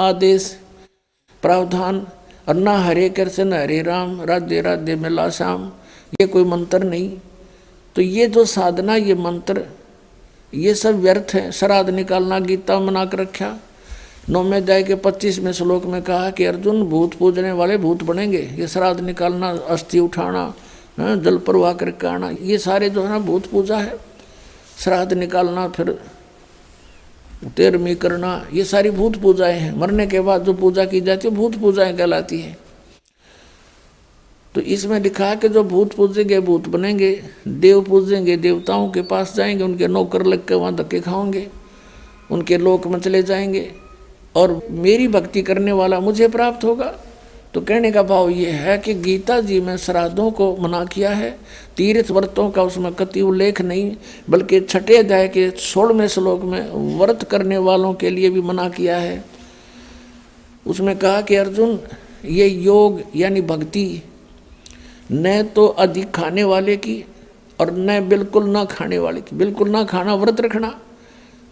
आदेश, प्रावधान, और ना हरे कृष्ण हरे राम राधे राधे मिला श्याम, ये कोई मंत्र नहीं। तो ये जो साधना, ये मंत्र, ये सब व्यर्थ है। श्राद्ध निकालना गीता मना कर रखा। 9वें अध्याय के 25वें श्लोक में कहा कि अर्जुन भूत पूजने वाले भूत बनेंगे। ये श्राद्ध निकालना, अस्थि उठाना, जल प्रवाह करके आना, ये सारे जो है ना भूत पूजा है। श्राद्ध निकालना, फिर तेरहवीं करना, ये सारी भूत पूजाएं हैं। मरने के बाद जो पूजा की जाती है भूत पूजाएं कहलाती हैं। तो इसमें लिखा है कि जो भूत पूजेंगे भूत बनेंगे, देव पूजेंगे देवताओं के पास जाएंगे, उनके नौकर लग के वहाँ धक्के खाओगे, उनके लोक में चले जाएंगे, और मेरी भक्ति करने वाला मुझे प्राप्त होगा। तो कहने का भाव ये है कि गीता जी में श्राद्धों को मना किया है, तीर्थ व्रतों का उसमें कति उल्लेख नहीं, बल्कि 6ठे अध्याय के 16वें श्लोक में व्रत करने वालों के लिए भी मना किया है। उसमें कहा कि अर्जुन ये योग यानी भक्ति न तो अधिक खाने वाले की और न बिल्कुल ना खाने वाले की, बिल्कुल ना खाना व्रत रखना,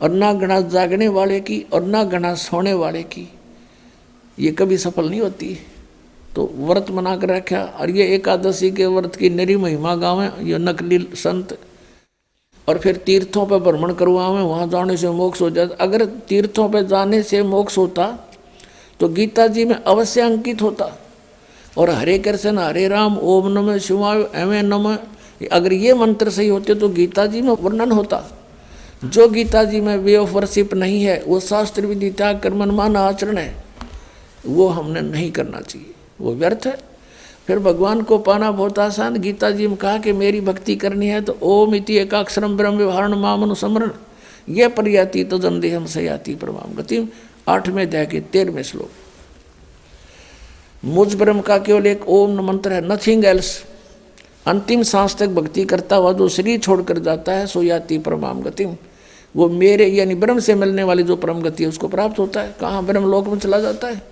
और ना घना जागने वाले की और ना घना सोने वाले की, ये कभी सफल नहीं होती। तो व्रत मना कर रखा। और ये एकादशी के व्रत की निरी महिमा गावें ये नकली संत, और फिर तीर्थों पर भ्रमण करवावें, वहाँ जाने से मोक्ष हो जाता। अगर तीर्थों पर जाने से मोक्ष होता तो गीता जी में अवश्य अंकित होता, और हरे कृष्ण हरे राम ओम नमः शिवाय एवं नमः, अगर ये मंत्र सही होते तो गीता जी में वर्णन होता। जो गीता जी में वे ऑफ वर्शिप नहीं है, वो शास्त्र विधि त्याग कर मनमाना आचरण है, वो हमने नहीं करना चाहिए, वो व्यर्थ है। फिर भगवान को पाना बहुत आसान। गीता जी में कहा कि मेरी भक्ति करनी है तो ओम इति एकाक्षरम ब्रह्म व्यवहारण मामनुस्मरण ये पर्याति तो जन्देहम सयाति परमाम गतिम, 8वें अध्याय के 13वें श्लोक। मुझ ब्रह्म का केवल एक ओम मंत्र है, नथिंग एल्स। अंतिम सांस तक भक्ति करता हुआ जो शरीर छोड़कर जाता है सो याति परमाम गतिम, वो मेरे यानी ब्रह्म से मिलने वाली जो परम गति है उसको प्राप्त होता है। कहाँ ब्रह्म लोक में चला जाता है।